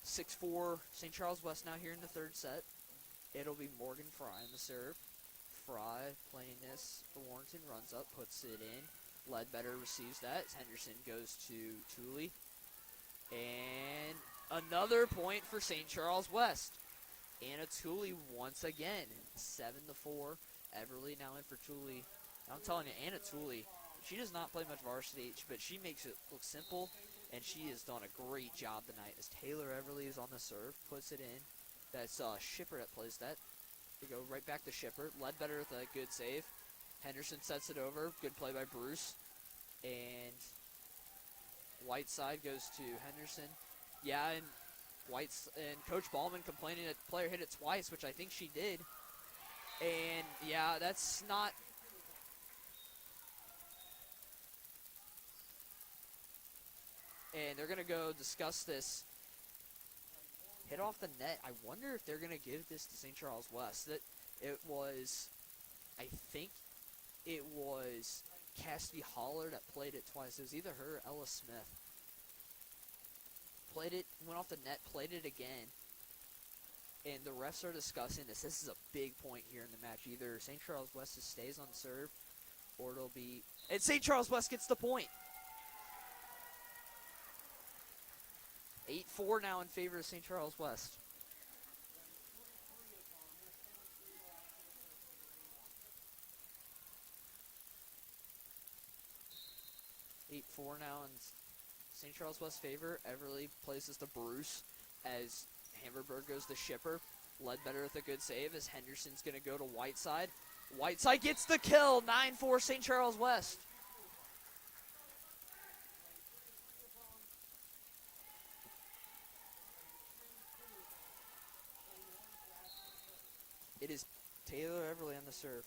A: 6-4 St. Charles West now here in the third set. It'll be Morgan Fry on the serve. Fry playing this for Warrenton, runs up, puts it in. Ledbetter receives that. Henderson goes to Tooley. And another point for St. Charles West. Anna Tooley once again, 7-4. Everly now in for Tooley I'm telling you, Anna Tooley, she does not play much varsity, but she makes it look simple, and she has done a great job tonight. As Taylor Everly is on the serve, puts it in. That's Shipper that plays that. We go right back to Shipper. Ledbetter with a good save. Henderson sets it over. Good play by Bruce. And Whiteside goes to Henderson. Yeah, and Coach Ballman complaining that the player hit it twice, which I think she did. And, yeah, that's not... And they're going to go discuss this. Hit off the net. I wonder if they're going to give this to St. Charles West. That it was, I think it was Cassidy Holler that played it twice. It was either her or Ella Smith. Played it, went off the net, played it again. And the refs are discussing this. This is a big point here in the match. Either St. Charles West stays on serve, or it'll be... And St. Charles West gets the point. 8-4 now in favor of St. Charles West. Now in St. Charles West favor. Everly places to Bruce as Hammerberg goes to Shipper. Ledbetter with a good save as Henderson's going to go to Whiteside. Whiteside gets the kill. 9-4 St. Charles West. It is Taylor Everly on the serve.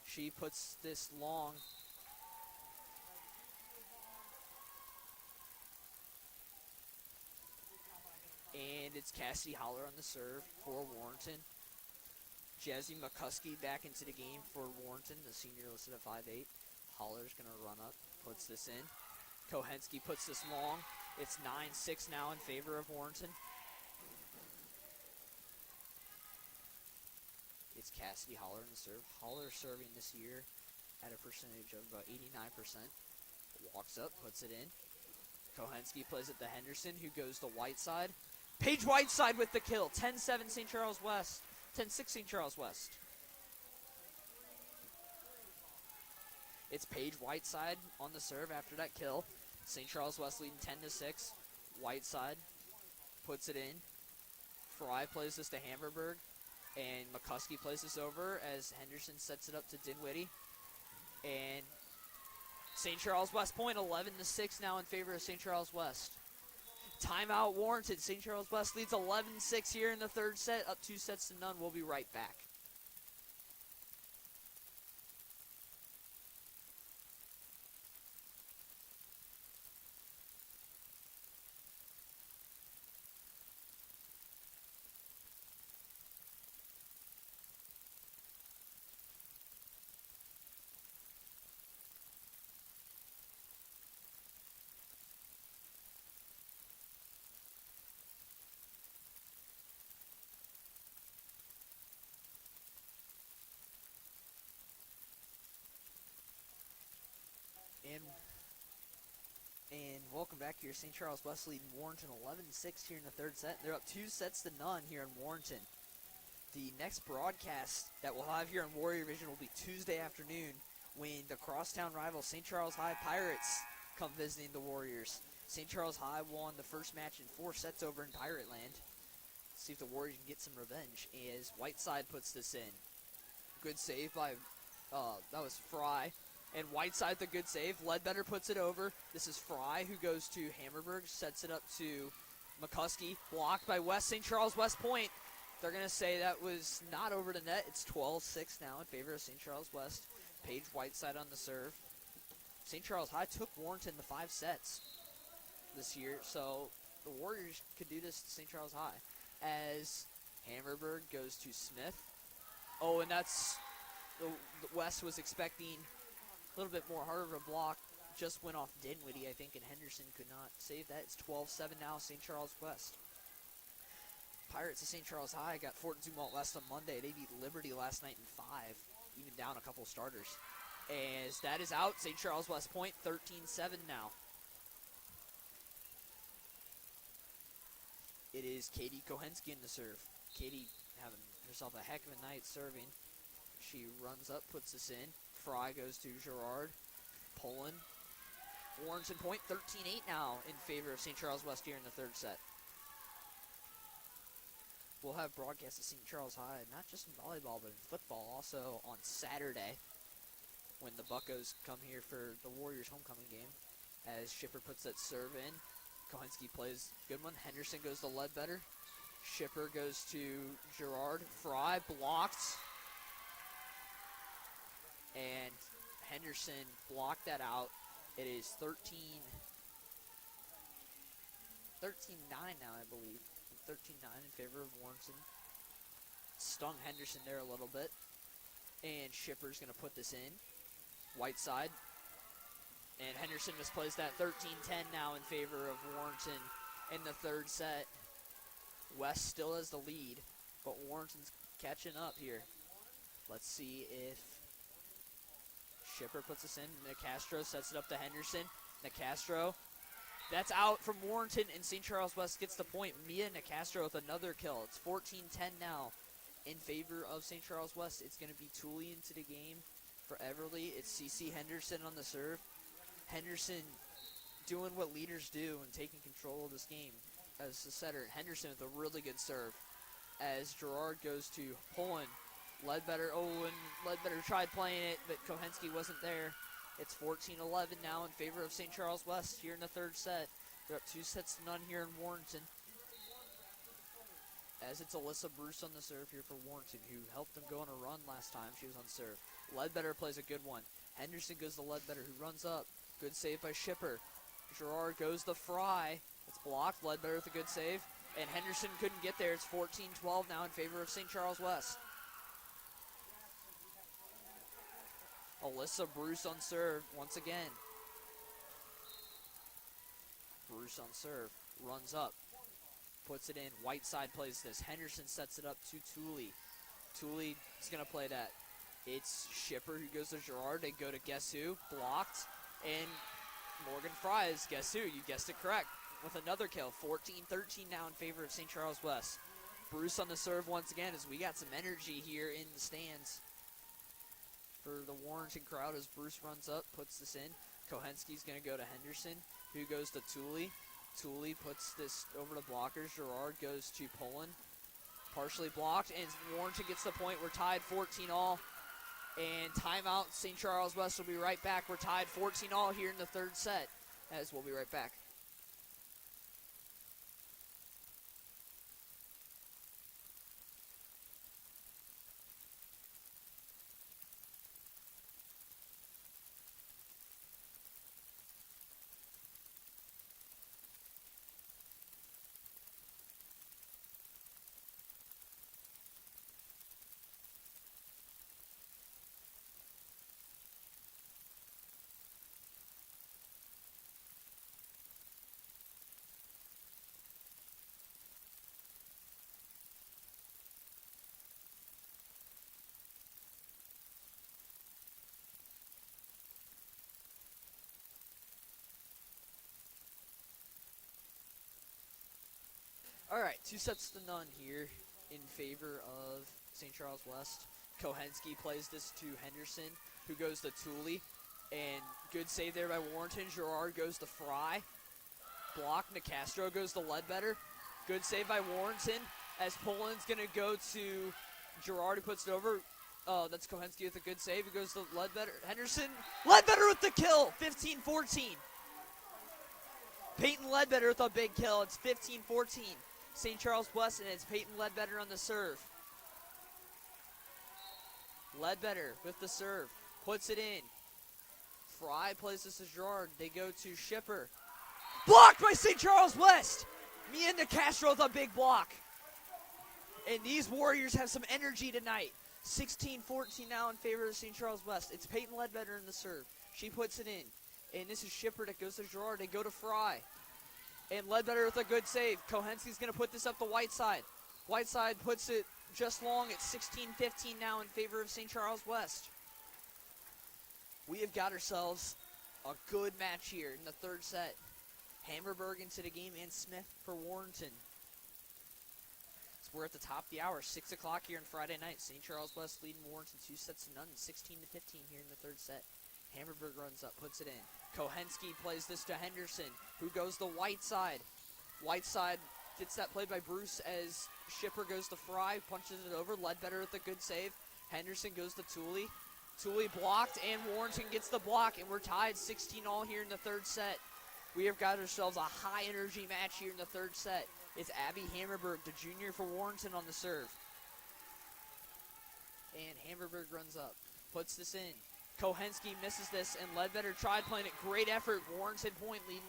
A: She puts this long. And it's Cassidy Holler on the serve for Warrenton. Jazzy McCuskey back into the game for Warrenton, the senior listed at 5'8". Holler's going to run up, puts this in. Kohensky puts this long. It's 9-6 now in favor of Warrenton. It's Cassidy Holler in the serve. Holler serving this year at a percentage of about 89%. Walks up, puts it in. Kohensky plays it to Henderson, who goes to Whiteside. Paige Whiteside with the kill. 10-7 St. Charles West. 10-6 St. Charles West. It's Paige Whiteside on the serve after that kill. St. Charles West leading 10-6. Whiteside puts it in. Fry plays this to Hammerberg. And McCuskey plays this over as Henderson sets it up to Dinwiddie. And St. Charles West point, 11-6 now in favor of St. Charles West. Timeout warranted. St. Charles West leads 11-6 here in the third set, up 2-0. We'll be right back. And welcome back here. St. Charles West leading Warrenton 11-6 here in the third set. They're up 2-0 here in Warrenton. The next broadcast that we'll have here in Warrior Vision will be Tuesday afternoon when the crosstown rival St. Charles High Pirates come visiting the Warriors. St. Charles High won the first match in 4 sets over in Pirate Land. See if the Warriors can get some revenge as Whiteside puts this in. Good save by, that was Fry. And Whiteside, the good save. Ledbetter puts it over. This is Fry, who goes to Hammerberg, sets it up to McCuskey. Blocked by West. St. Charles West point. They're going to say that was not over the net. It's 12-6 now in favor of St. Charles West. Paige Whiteside on the serve. St. Charles High took Warrenton the 5 sets this year, so the Warriors could do this to St. Charles High. As Hammerberg goes to Smith. Oh, and that's, the West was expecting a little bit more harder of a block. Just went off Dinwiddie, I think, and Henderson could not save that. It's 12-7 now, St. Charles West. Pirates of St. Charles High got Fort Zumwalt West on Monday. They beat Liberty last night in 5, even down a couple starters. As that is out, St. Charles West point, 13-7 now. It is Katie Kohensky in the serve. Katie having herself a heck of a night serving. She runs up, puts this in. Fry goes to Gerard. Pulling. Warrenton point, 13-8 now in favor of St. Charles West here in the third set. We'll have broadcasts at St. Charles High, not just in volleyball, but in football, also on Saturday when the Buccos come here for the Warriors homecoming game. As Shipper puts that serve in, Kohensky plays good one. Henderson goes to Ledbetter. Shipper goes to Gerard. Fry blocked. And Henderson blocked that out. It is 13-9 now, I believe. 13-9 in favor of Warrenton. Stung Henderson there a little bit. And Shipper's going to put this in. Whiteside. And Henderson misplays that. 13-10 now in favor of Warrenton in the third set. West still has the lead, but Warrenton's catching up here. Let's see if Shipper puts this in. Nicastro sets it up to Henderson. Nicastro. That's out from Warrenton, and St. Charles West gets the point. Mia Nicastro with another kill. It's 14-10 now in favor of St. Charles West. It's going to be Tooley into the game for Everly. It's CC Henderson on the serve. Henderson doing what leaders do and taking control of this game as a setter. Henderson with a really good serve as Gerard goes to Pullen. Ledbetter, and Ledbetter tried playing it, but Kohensky wasn't there. It's 14-11 now in favor of St. Charles West here in the third set. They're up 2-0 here in Warrenton. As it's Alyssa Bruce on the serve here for Warrenton, who helped them go on a run last time she was on serve. Ledbetter plays a good one. Henderson goes to Ledbetter, who runs up. Good save by Shipper. Gerard goes to Fry. It's blocked. Ledbetter with a good save. And Henderson couldn't get there. It's 14-12 now in favor of St. Charles West. Alyssa Bruce on serve once again. Bruce on serve. Runs up. Puts it in. Whiteside plays this. Henderson sets it up to Tooley. Tooley is going to play that. It's Shipper who goes to Gerard. They go to guess who? Blocked. And Morgan Fry is guess who? You guessed it correct. With another kill. 14-13 now in favor of St. Charles West. Bruce on the serve once again as we got some energy here in the stands for the Warrenton crowd as Bruce runs up, puts this in. Kohensky's going to go to Henderson, who goes to Tooley. Tooley puts this over to blockers. Gerard goes to Pullen. Partially blocked, and Warrenton gets the point. We're tied 14-all. And timeout, St. Charles West will be right back. We're tied 14-all here in the third set, as we'll be right back. All right, 2-0 here in favor of St. Charles West. Kohensky plays this to Henderson, who goes to Tooley. And good save there by Warrenton. Gerard goes to Fry. Block. Nicastro goes to Ledbetter. Good save by Warrenton as Poland's going to go to Gerard, who puts it over. That's Kohensky with a good save. He goes to Ledbetter. Henderson. Ledbetter with the kill. 15-14. Peyton Ledbetter with a big kill. It's 15-14. St. Charles West, and it's Peyton Ledbetter on the serve. Ledbetter with the serve. Puts it in. Fry plays this to Gerard. They go to Shipper. Blocked by St. Charles West. Mia Nicastro with a big block. And these Warriors have some energy tonight. 16-14 now in favor of St. Charles West. It's Peyton Ledbetter in the serve. She puts it in. And this is Shipper that goes to Gerard. They go to Fry. And Ledbetter with a good save. Kohensky's going to put this up to Whiteside. Whiteside puts it just long. It's 16-15 now in favor of St. Charles West. We have got ourselves a good match here in the third set. Hammerberg into the game and Smith for Warrenton. We're at the top of the hour, 6 o'clock here on Friday night. St. Charles West leading Warrenton 2-0, 16-15 here in the third set. Hammerberg runs up, puts it in. Kohensky plays this to Henderson, who goes the white side. Whiteside gets that played by Bruce as Shipper goes to Fry, punches it over. Ledbetter with a good save. Henderson goes to Tooley. Tooley blocked, and Warrenton gets the block, and we're tied 16-all here in the third set. We have got ourselves a high-energy match here in the third set. It's Abby Hammerberg, the junior for Warrenton, on the serve. And Hammerberg runs up, puts this in. Kohensky misses this, and Ledbetter tried playing it. Great effort. Warrenton point leading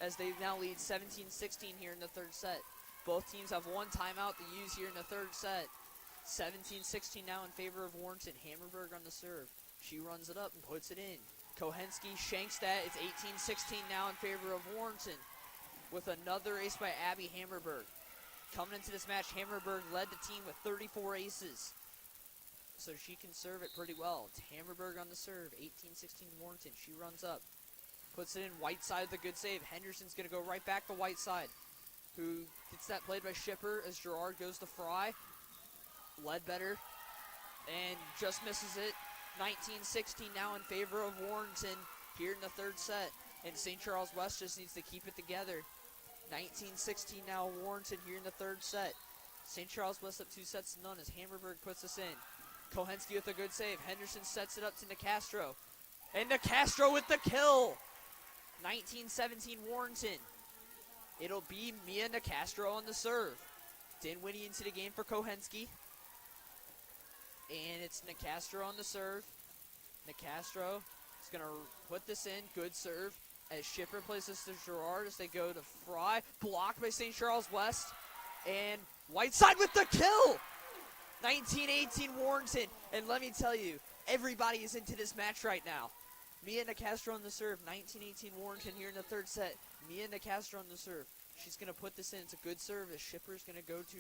A: as they now lead 17-16 here in the third set. Both teams have one timeout to use here in the third set. 17-16 now in favor of Warrenton. Hammerberg on the serve. She runs it up and puts it in. Kohensky shanks that. It's 18-16 now in favor of Warrenton, with another ace by Abby Hammerberg. Coming into this match, Hammerberg led the team with 34 aces, so she can serve it pretty well. It's Hammerberg on the serve, 18-16 Warrenton. She runs up, puts it in. Whiteside with a good save. Henderson's going to go right back to Whiteside, who gets that played by Shipper as Gerard goes to Fry. Ledbetter, and just misses it. 19-16 now in favor of Warrenton here in the third set. And St. Charles West just needs to keep it together. 19-16 now Warrenton here in the third set. St. Charles West up 2-0 as Hammerberg puts us in. Kohensky with a good save. Henderson sets it up to Nicastro. And Nicastro with the kill. 19-17 Warrenton. It'll be Mia Nicastro on the serve. Dinwiddie into the game for Kohensky. And it's Nicastro on the serve. Nicastro is going to put this in. Good serve as Shipper plays this to Gerard as they go to Fry. Blocked by St. Charles West. And Whiteside with the kill. 19-18 Warrenton. And let me tell you, everybody is into this match right now. Mia Nicastro on the serve. 19-18 Warrenton here in the third set. Mia Nicastro on the serve. She's going to put this in. It's a good serve as Shipper's going to go to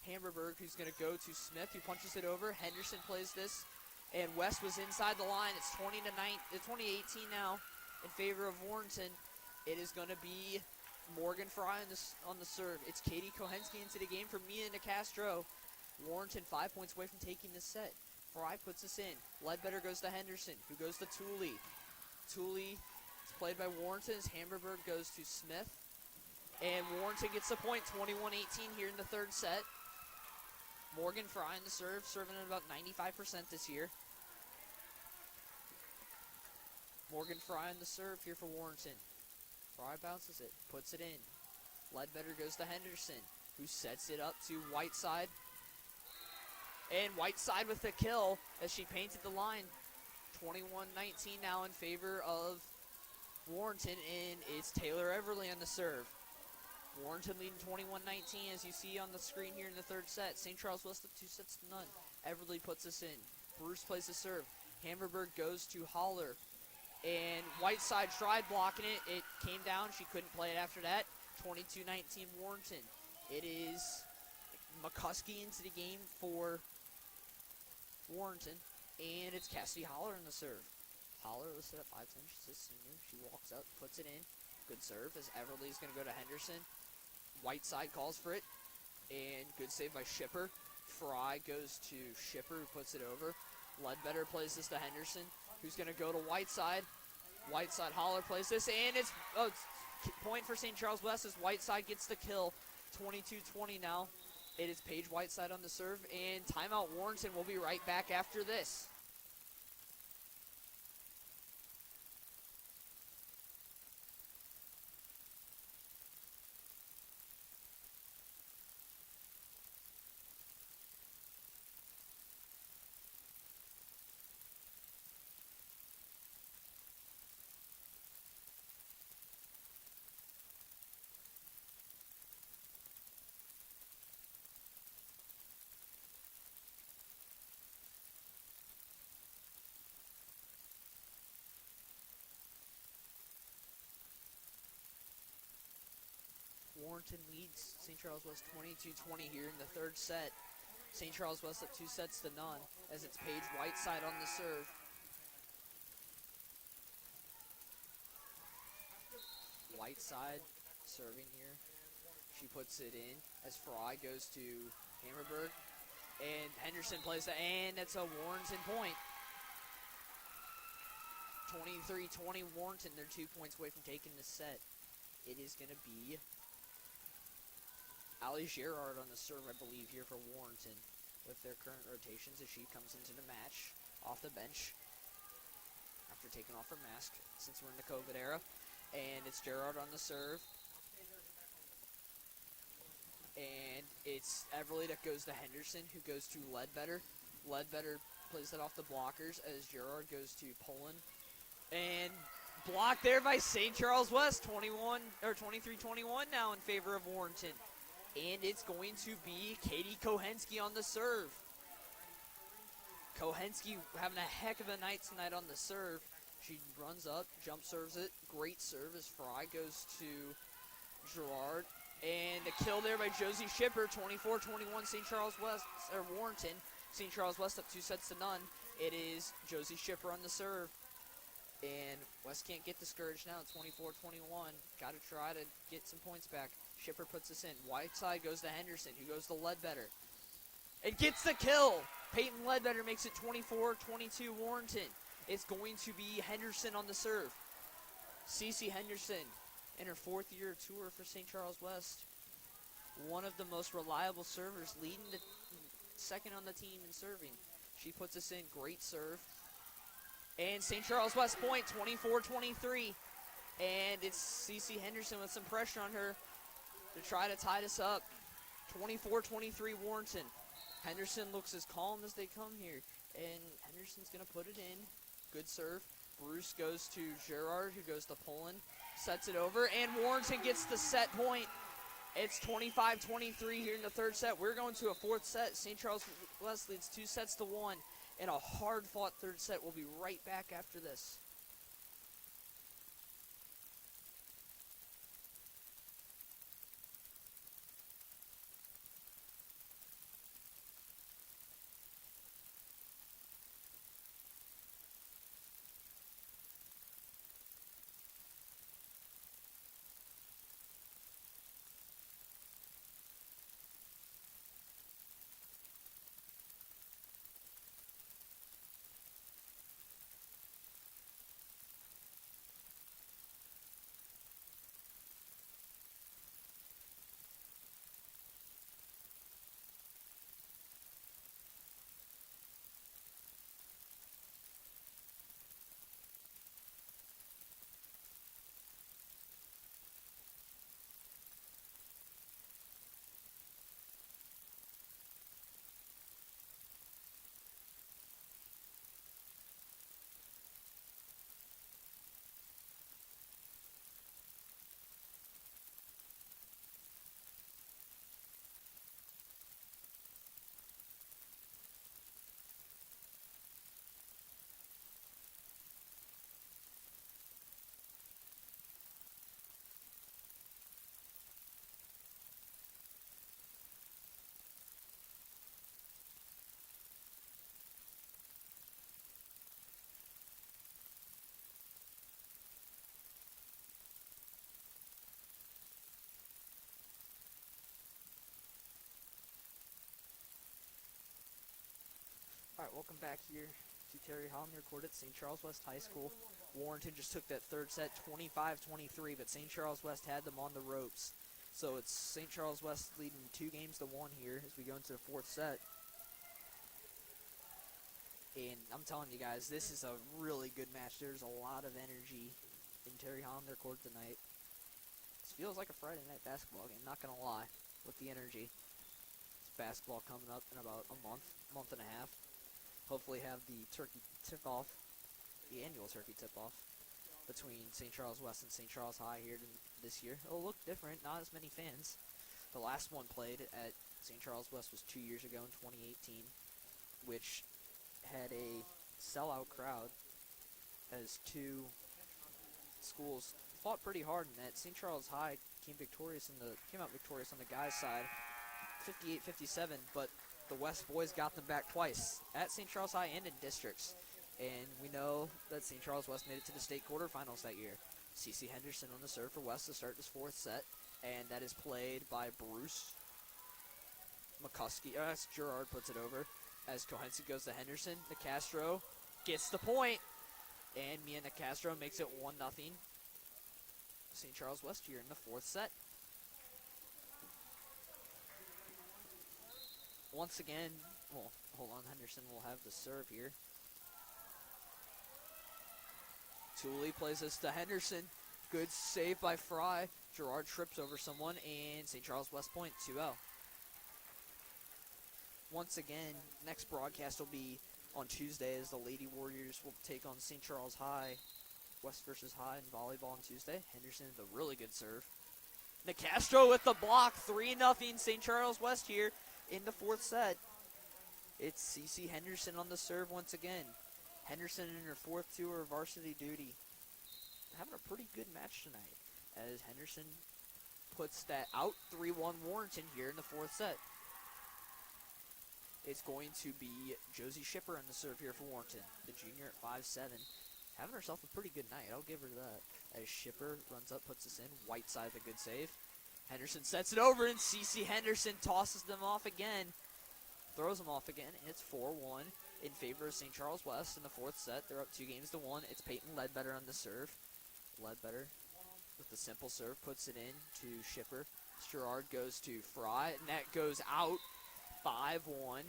A: Hammerberg, who's going to go to Smith, who punches it over. Henderson plays this, and West was inside the line. It's 20-18 now in favor of Warrenton. It is going to be Morgan Fry on the serve. It's Katie Kohensky into the game for Mia Nicastro. Warrenton 5 points away from taking this set. Fry puts this in. Ledbetter goes to Henderson, who goes to Tooley. Tooley is played by Warrenton as Hammerberg goes to Smith. And Warrenton gets the point, 21-18 here in the third set. Morgan Fry in the serve, serving at about 95% this year. Morgan Fry on the serve here for Warrenton. Fry bounces it, puts it in. Ledbetter goes to Henderson, who sets it up to Whiteside. And Whiteside with the kill as she painted the line. 21-19 now in favor of Warrenton, and it's Taylor Everly on the serve. Warrenton leading 21-19 as you see on the screen here in the third set. St. Charles West up 2-0. Everly puts this in. Bruce plays the serve. Hammerberg goes to Holler. And Whiteside tried blocking it. It came down. She couldn't play it after that. 22-19 Warrenton. It is McCuskey into the game for Warrenton. And it's Cassidy Holler in the serve. Holler listed at 5'10". She's a senior. She walks up, puts it in. Good serve as Everly's going to go to Henderson. Whiteside calls for it. And good save by Shipper. Fry goes to Shipper, who puts it over. Ledbetter plays this to Henderson, who's going to go to Whiteside. Whiteside Holler plays this, and it's point for St. Charles West as Whiteside gets the kill. 22-20 now. It is Paige Whiteside on the serve, and timeout Warrenton. We'll be right back after this. Warrenton leads St. Charles West 22-20 here in the third set. St. Charles West up 2-0 as it's Paige Whiteside on the serve. Whiteside serving here. She puts it in as Fry goes to Hammerberg. And Henderson plays that, and it's a Warrenton point. 23-20 Warrenton. They're 2 points away from taking the set. It is going to be Allie Gerard on the serve, I believe, here for Warrenton with their current rotations as she comes into the match off the bench after taking off her mask since we're in the COVID era. And it's Gerard on the serve. And it's Everly that goes to Henderson, who goes to Ledbetter. Ledbetter plays that off the blockers as Gerard goes to Poland. And blocked there by St. Charles West, 23-21 now in favor of Warrenton. And it's going to be Katie Kohensky on the serve. Kohensky having a heck of a night tonight on the serve. She runs up, jump serves it. Great serve as Fry goes to Gerard. And a kill there by Josie Shipper, 24-21 St. Charles West, or Warrenton. St. Charles West up 2 sets to none. It is Josie Shipper on the serve. And West can't get discouraged now, 24-21. Got to try to get some points back. Shipper puts this in. Whiteside goes to Henderson, who goes to Ledbetter. It gets the kill. Peyton Ledbetter makes it 24-22 Warrenton. It's going to be Henderson on the serve. Cece Henderson in her 4th year tour for St. Charles West. One of the most reliable servers, leading the second on the team in serving. She puts us in. Great serve. And St. Charles West point, 24-23. And it's Cece Henderson with some pressure on her to try to tie this up. 24-23 Warrenton. Henderson looks as calm as they come here. And Henderson's going to put it in. Good serve. Bruce goes to Gerard, who goes to Poland. Sets it over, and Warrenton gets the set point. It's 25-23 here in the 3rd set. We're going to a 4th set. St. Charles West leads 2 sets to 1. In a hard-fought 3rd set. We'll be right back after this. All right, welcome back here to Terry Hollinger Court at St. Charles West High School. Warrenton just took that 3rd set 25-23, but St. Charles West had them on the ropes. So it's St. Charles West leading 2 games to 1 here as we go into the 4th set. And I'm telling you guys, this is a really good match. There's a lot of energy in Terry Hollinger Court tonight. This feels like a Friday night basketball game, not going to lie, with the energy. It's basketball coming up in about a month and a half. Hopefully have the turkey tip-off, the annual turkey tip-off between St. Charles West and St. Charles High here this year. It'll look different, not as many fans. The last one played at St. Charles West was 2 years ago in 2018, which had a sellout crowd as 2 schools fought pretty hard in that. St. Charles High came out victorious on the guys' side, 58-57, but the West boys got them back twice at St. Charles High and in districts. And we know that St. Charles West made it to the state quarterfinals that year. Cece Henderson on the serve for West to start this 4th set. And that is played by Bruce McCuskey. Gerard puts it over as Kohensky goes to Henderson. Nicastro gets the point, and Mia Nicastro makes it 1-0. St. Charles West here in the fourth set. Once again, well, hold on, Henderson will have the serve here. Tooley plays this to Henderson. Good save by Fry. Gerard trips over someone, and St. Charles West point 2-0. Once again, next broadcast will be on Tuesday as the Lady Warriors will take on St. Charles High. West versus High in volleyball on Tuesday. Henderson with a really good serve. Nicastro with the block. 3-0 St. Charles West here in the fourth set. It's CeCe Henderson on the serve once again. Henderson in her fourth tour of varsity duty. Having a pretty good match tonight as Henderson puts that out 3-1 Warrenton here in the fourth set. It's going to be Josie Shipper on the serve here for Warrenton, the junior at 5'7". Having herself a pretty good night, I'll give her that. As Shipper runs up, puts this in. Whiteside with a good save. Henderson sets it over, and CeCe Henderson tosses them off again. Throws them off again, and it's 4-1 in favor of St. Charles West in the fourth set. They're up 2-1. It's Peyton Ledbetter on the serve. Ledbetter with the simple serve puts it in to Shipper. Gerard goes to Fry. Net goes out. 5-1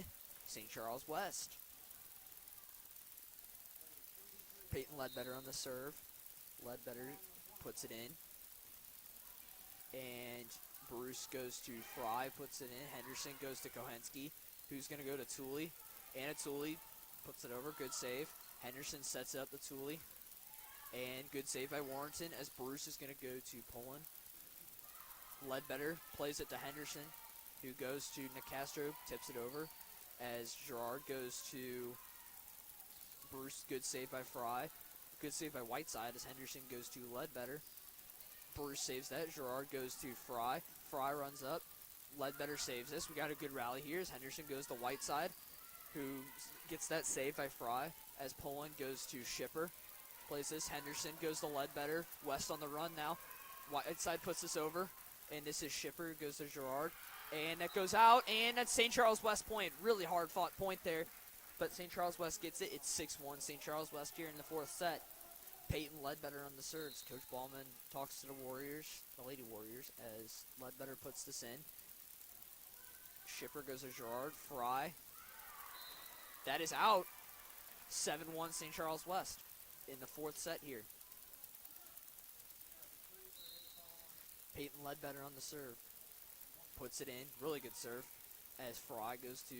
A: St. Charles West. Peyton Ledbetter on the serve. Ledbetter puts it in. And Bruce goes to Fry, puts it in. Henderson goes to Kohensky, who's going to go to Tooley. Anna Tooley puts it over. Good save. Henderson sets up the Tooley. And good save by Warrenton as Bruce is going to go to Poland. Ledbetter plays it to Henderson, who goes to Nicastro, tips it over. As Gerard goes to Bruce, good save by Fry. Good save by Whiteside as Henderson goes to Ledbetter. Bruce saves that. Gerard goes to Fry. Fry runs up. Ledbetter saves this. We got a good rally here as Henderson goes to Whiteside, who gets that save by Fry. As Poland goes to Shipper. Plays this. Henderson goes to Ledbetter. West on the run now. Whiteside puts this over. And this is Shipper who goes to Gerard. And that goes out. And that's St. Charles West point. Really hard fought point there. But St. Charles West gets it. It's 6-1 St. Charles West here in the fourth set. Peyton Ledbetter on the serves. Coach Ballman talks to the Warriors, the Lady Warriors, as Ledbetter puts this in. Shipper goes to Gerard. Fry. That is out. 7-1 St. Charles West in the fourth set here. Peyton Ledbetter on the serve. Puts it in. Really good serve. As Fry goes to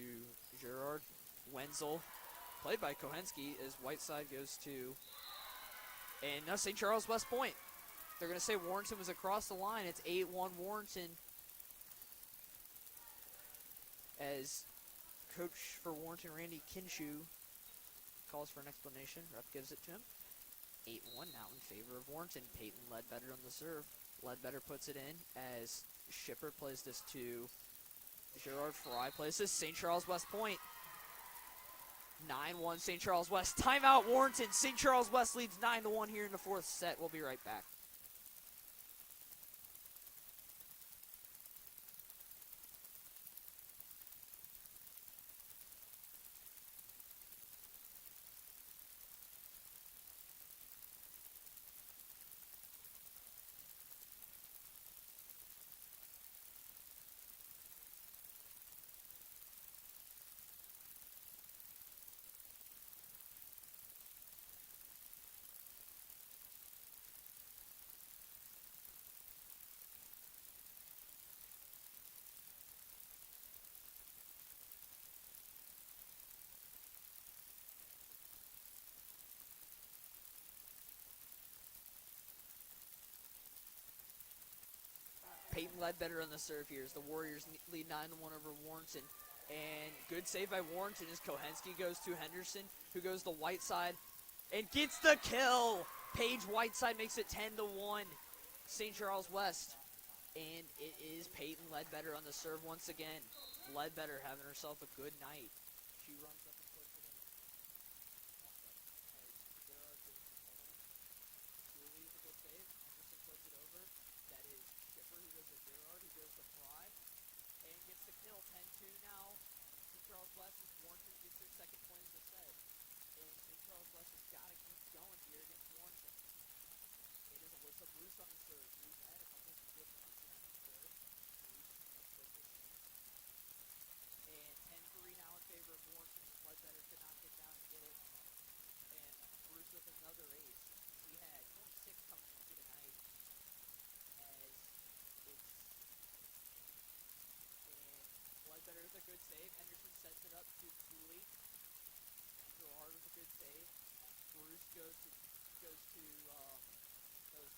A: Gerard. Wenzel, played by Kohensky, as Whiteside goes to, and now St. Charles West point. They're going to say Warrenton was across the line. It's 8-1 Warrenton. As coach for Warrenton, Randy Kinshu, calls for an explanation. Ref gives it to him. 8-1 now in favor of Warrenton. Peyton Ledbetter on the serve. Ledbetter puts it in as Shipper plays this to Gerard. Fry plays this. St. Charles West point. 9-1 St. Charles West. Timeout Warrenton. St. Charles West leads 9-1 here in the fourth set. We'll be right back. Peyton Ledbetter on the serve here as the Warriors lead 9-1 over Warrenton. And good save by Warrenton as Kohensky goes to Henderson, who goes to Whiteside and gets the kill. Paige Whiteside makes it 10-1 St. Charles West. And it is Peyton Ledbetter on the serve once again. Ledbetter having herself a good night. She runs up and puts it in. As Gerard goes to Poland. Tooley with a good save. Henderson puts it over. That is Shipper who does a good it up to Tooley. Gerard with a good save. Bruce goes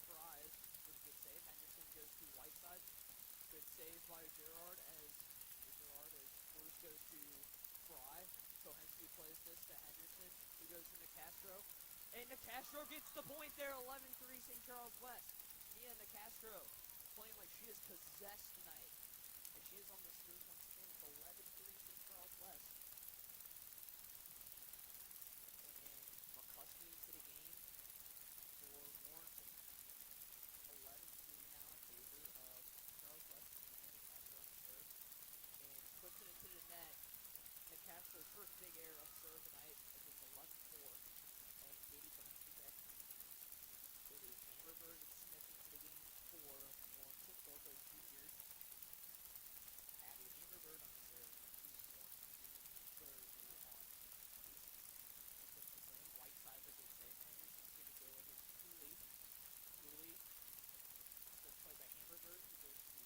A: Fries with a good save. Henderson goes to Whiteside. Good save by Gerard as Bruce goes to Fry. Kohensky plays this to Henderson, who goes to Nicastro. And Nicastro gets the point there, 11-3 St. Charles West. Mia Nicastro playing like she is possessed tonight. And she is on the serve once again. It's 11-3 St. Charles West. And McCluskey into the game for Warrenton. 11-3 now in favor of Charles West. And Nicastro on the serve. And puts it into the net. Nicastro's first big error of serve tonight. It's 11-4. And Katie Kohensky back in the game. It is Hammerberg and Smith into the game for Warrenton. Both those juniors. Abby Hammerberg on the serve. She's going to serve on ice. And puts this in. Whiteside with a good save. Henderson's going to go over to Tooley. Tooley. That's played by Hammerberg. He goes to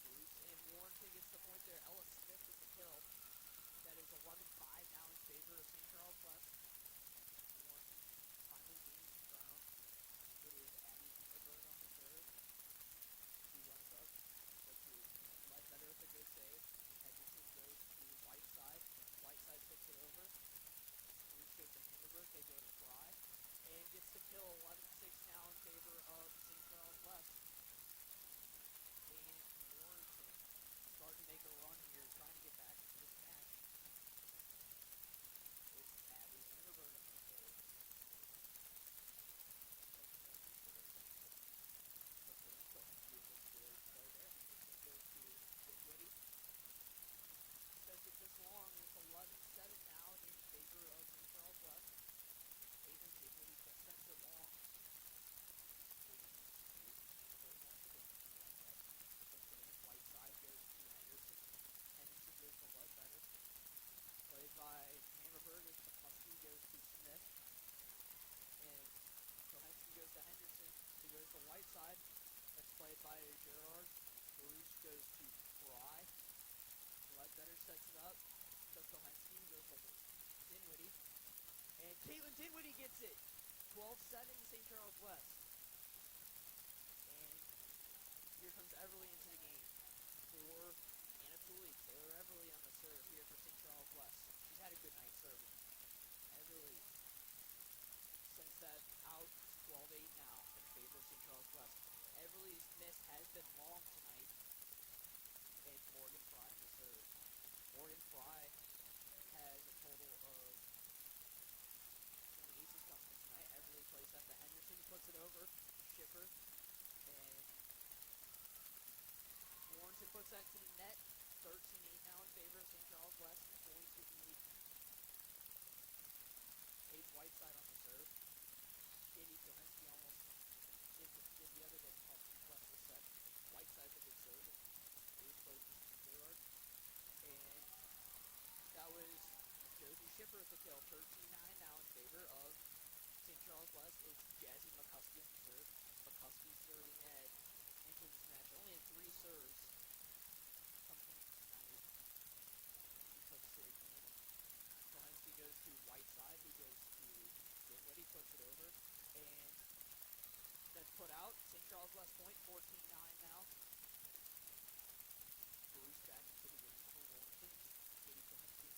A: Bruce. And Warrenton gets the point there. Ella Smith with the kill. That is 11-5 now in favor of St. Charles West. Warrenton finally gains some ground. It is Abby Hammerberg on the serve. She runs up. Puts it in. Ledbetter with a good save. Henderson goes to Whiteside. Whiteside puts it over. Bruce goes to Hammerberg. They go to Fry. And gets the kill. 11-6 now in favor of St. Charles West. And Warrenton starting to make a run here, trying to get back into this match. It's Abby Hammerberg on the serve. Puts it in. Kohensky with a good play there. Henderson goes to Dinwiddie. Says it this long. It's 11-7 now in favor of St. Charles West. Caitlin Dinwiddie sends it long. Hammerberg once again. Puts it in. Whiteside goes to Henderson. Henderson goes to Ledbetter. Played by Hammerberg as McCluskey goes to Smith. And Kohensky goes to Henderson, who goes to Whiteside. That's played by Gerard. Bruce goes to Fry. Ledbetter sets it up. So Kohensky goes to Dinwiddie. And Caitlin Dinwiddie gets it. 12-7 St. Charles West. And here comes Everly into the game for Anna Tooley. Taylor Everly on the serve here for St. Charles West. She's had a good night serving. Everly sends that out. 12-8 now in favor of St. Charles West. Everly's miss has been long tonight. And it's Morgan Fry on the serve. Morgan Fry has a total of 20 aces coming in tonight. Everly plays that to Henderson. He puts it over. Schiffer. And Warrenton puts that to the net. 13-8 now in favor of St. Charles West. Going to be Paige Whiteside on the serve. Katie Kohensky almost did the other bit to help West the set. Whiteside's a good serve. Bruce plays this to Gerard. And that was Josie Schiffer with the kill. 13-9 now in favor of St. Charles West. It's Jazzy McCluskey on the serve. McCluskey serving into this match. Only in 3 serves coming in tonight. He puts it in. Kohensky goes to Whiteside. He goes to Dinwiddie. Puts it over. And that's put out. St. Charles West point. 14-9 now. Bruce back into the game for Warrenton. Katie Kohensky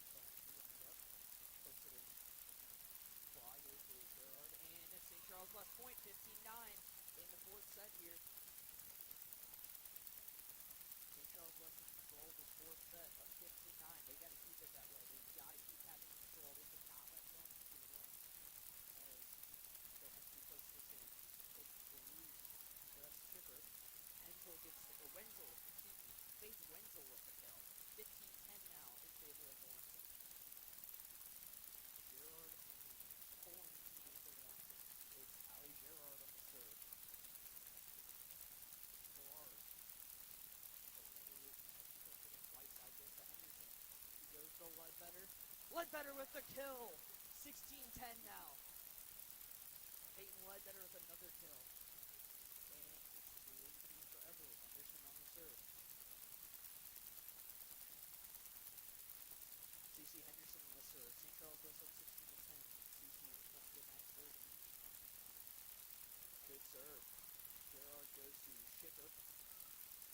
A: Kohensky runs up. Puts it in. Fly goes to Gerard. And it's St. Charles West point. 15-9 in the 4th set here. St. Charles West in control of this 4th set of 15-9. They got to keep it that way. They've got to keep having control. They cannot let Warrenton get runs. As Kohensky puts this in. It's Bruce. So that's Schiffer. Paige Wenzel with the kill. 15-10 now in favor of Warrenton. Gerard and Poland into the game for Warrenton. It's Ali Gerard on the serve. Gerard. Whiteside goes to Henderson. He goes to Ledbetter. Ledbetter with the kill. 16-10 now. Peyton Ledbetter with another kill. And it's the game for Everly. Henderson on the serve. Shipper.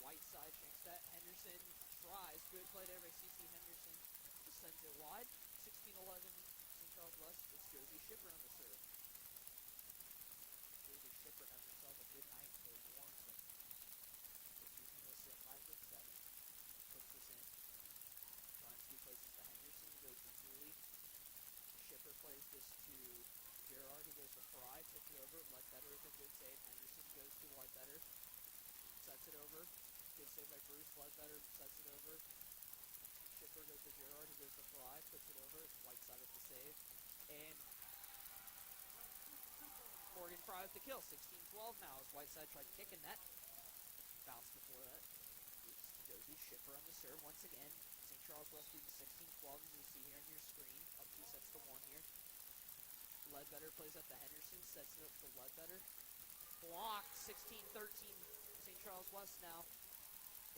A: Whiteside shanks that. Henderson tries. Good play there by CC Henderson. Just sends it wide. 16-11 St. Charles West. It's Josie Shipper on the serve. Josie Shipper having herself a good night for Warrenton. The junior listed at 5'7". Puts this in. Karnsky places to Henderson. Goes to Tooley. Shipper plays this to Gerard, who goes to Fry. Tips it over. Ledbetter with a good save. Henderson goes to Ledbetter. Sets it over. Good save by Bruce. Ledbetter sets it over. Shipper goes to Gerard, who goes to Fry. Puts it over. Whiteside with the save. And Morgan Fry with the kill. 16-12 now as Whiteside tried kicking that. Bounced before that. It's Josie Shipper on the serve once again. St. Charles West leading 16-12 as you see here on your screen. Up 2 sets to 1 here. Ledbetter plays up to Henderson. Sets it up to Ledbetter. Blocked. 16-13 St. Charles West now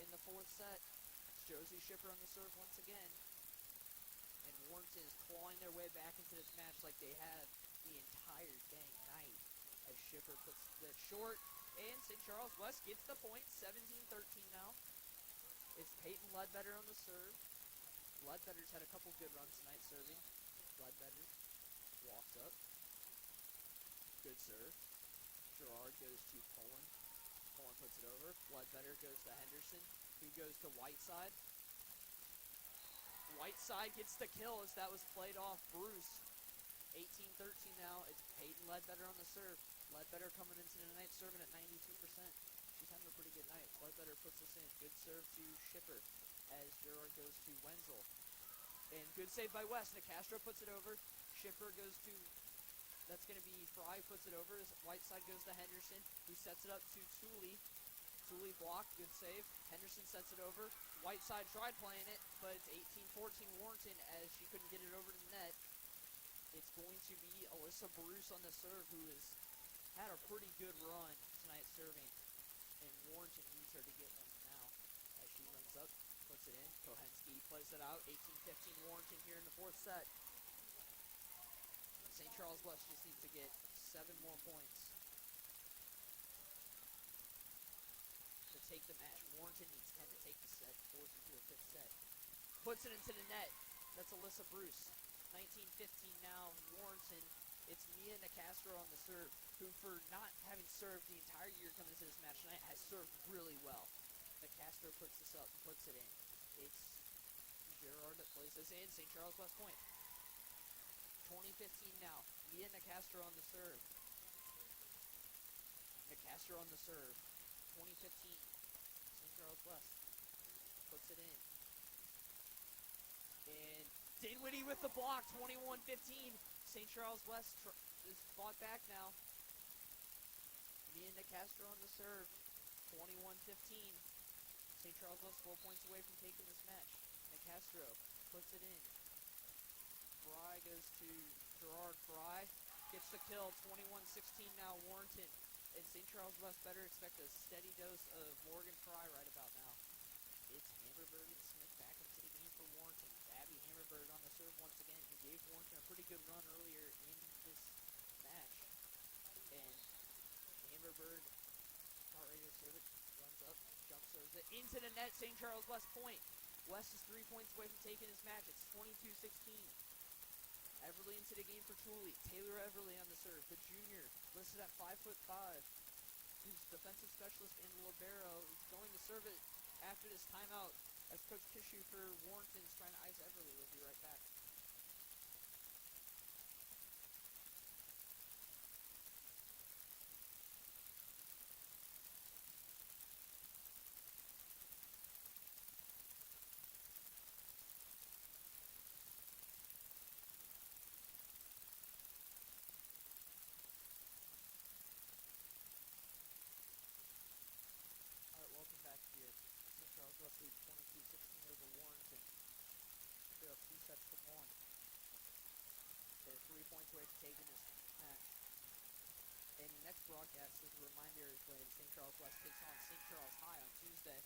A: in the 4th set. It's Josie Shipper on the serve once again. And Warrenton is clawing their way back into this match like they have the entire dang night. As Shipper puts that short. And St. Charles West gets the point. 17-13 now. It's Peyton Ledbetter on the serve. Ledbetter's had a couple good runs tonight serving. Ledbetter walks up. Good serve. Gerard goes to Poland. Poland puts it over. Ledbetter goes to Henderson, who goes to Whiteside. Whiteside gets the kill as that was played off Bruce. 18-13 now. It's Peyton Ledbetter on the serve. Ledbetter coming into the night serving at 92%. She's having a pretty good night. Ledbetter puts this in. Good serve to Shipper as Gerard goes to Wenzel. And good save by West. Nicastro puts it over. Shipper goes to, that's going to be Fry, puts it over as Whiteside goes to Henderson, who sets it up to Tooley. Tooley blocked. Good save. Henderson sets it over. Whiteside tried playing it, but it's 18-14 Warrenton as she couldn't get it over to the net. It's going to be Alyssa Bruce on the serve, who has had a pretty good run tonight serving. And Warrenton needs her to get one now as she runs up, puts it in. Kohensky plays it out. 18-15 Warrenton here in the 4th set. St. Charles West just needs to get 7 more points to take the match. Warrenton needs 10 to take the set, force into the 5th set. Puts it into the net. That's Alyssa Bruce. 19-15 now, Warrenton. It's Mia Nicastro on the serve, who for not having served the entire year coming into this match tonight has served really well. Nicastro puts this up and puts it in. It's Gerard that plays this in. St. Charles West point. 20-15 now. Mia Nicastro on the serve. Nicastro on the serve. 20-15. St. Charles West puts it in. And Dinwiddie with the block. 21-15. St. Charles West is fought back now. Mia Nicastro on the serve. 21-15. St. Charles West 4 points away from taking this match. Nicastro puts it in. Fry goes to Gerard. Fry gets the kill. 21-16 now Warrenton. And St. Charles West better expect a steady dose of Morgan Fry right about now. It's Hammerberg and Smith back into the game for Warrenton. Abby Hammerberg on the serve once again, who gave Warrenton a pretty good run earlier in this match. And Hammerberg, not ready to serve it, runs up, jump serves it into the net. St. Charles West point. West is 3 points away from taking this match. It's 22-16. Everly into the game for Tooley. Taylor Everly on the serve. The junior, listed at 5'5", who's defensive specialist in libero, is going to serve it after this timeout as Coach Kishu for Warrenton is trying to ice Everly. We'll be right back. All right, welcome back here. St. Charles West leads 22-16 over Warrenton. They're up 2 sets to 1. They're 3 points away from taking this match. And the next broadcast, as a reminder, is when St. Charles West takes on St. Charles High on Tuesday.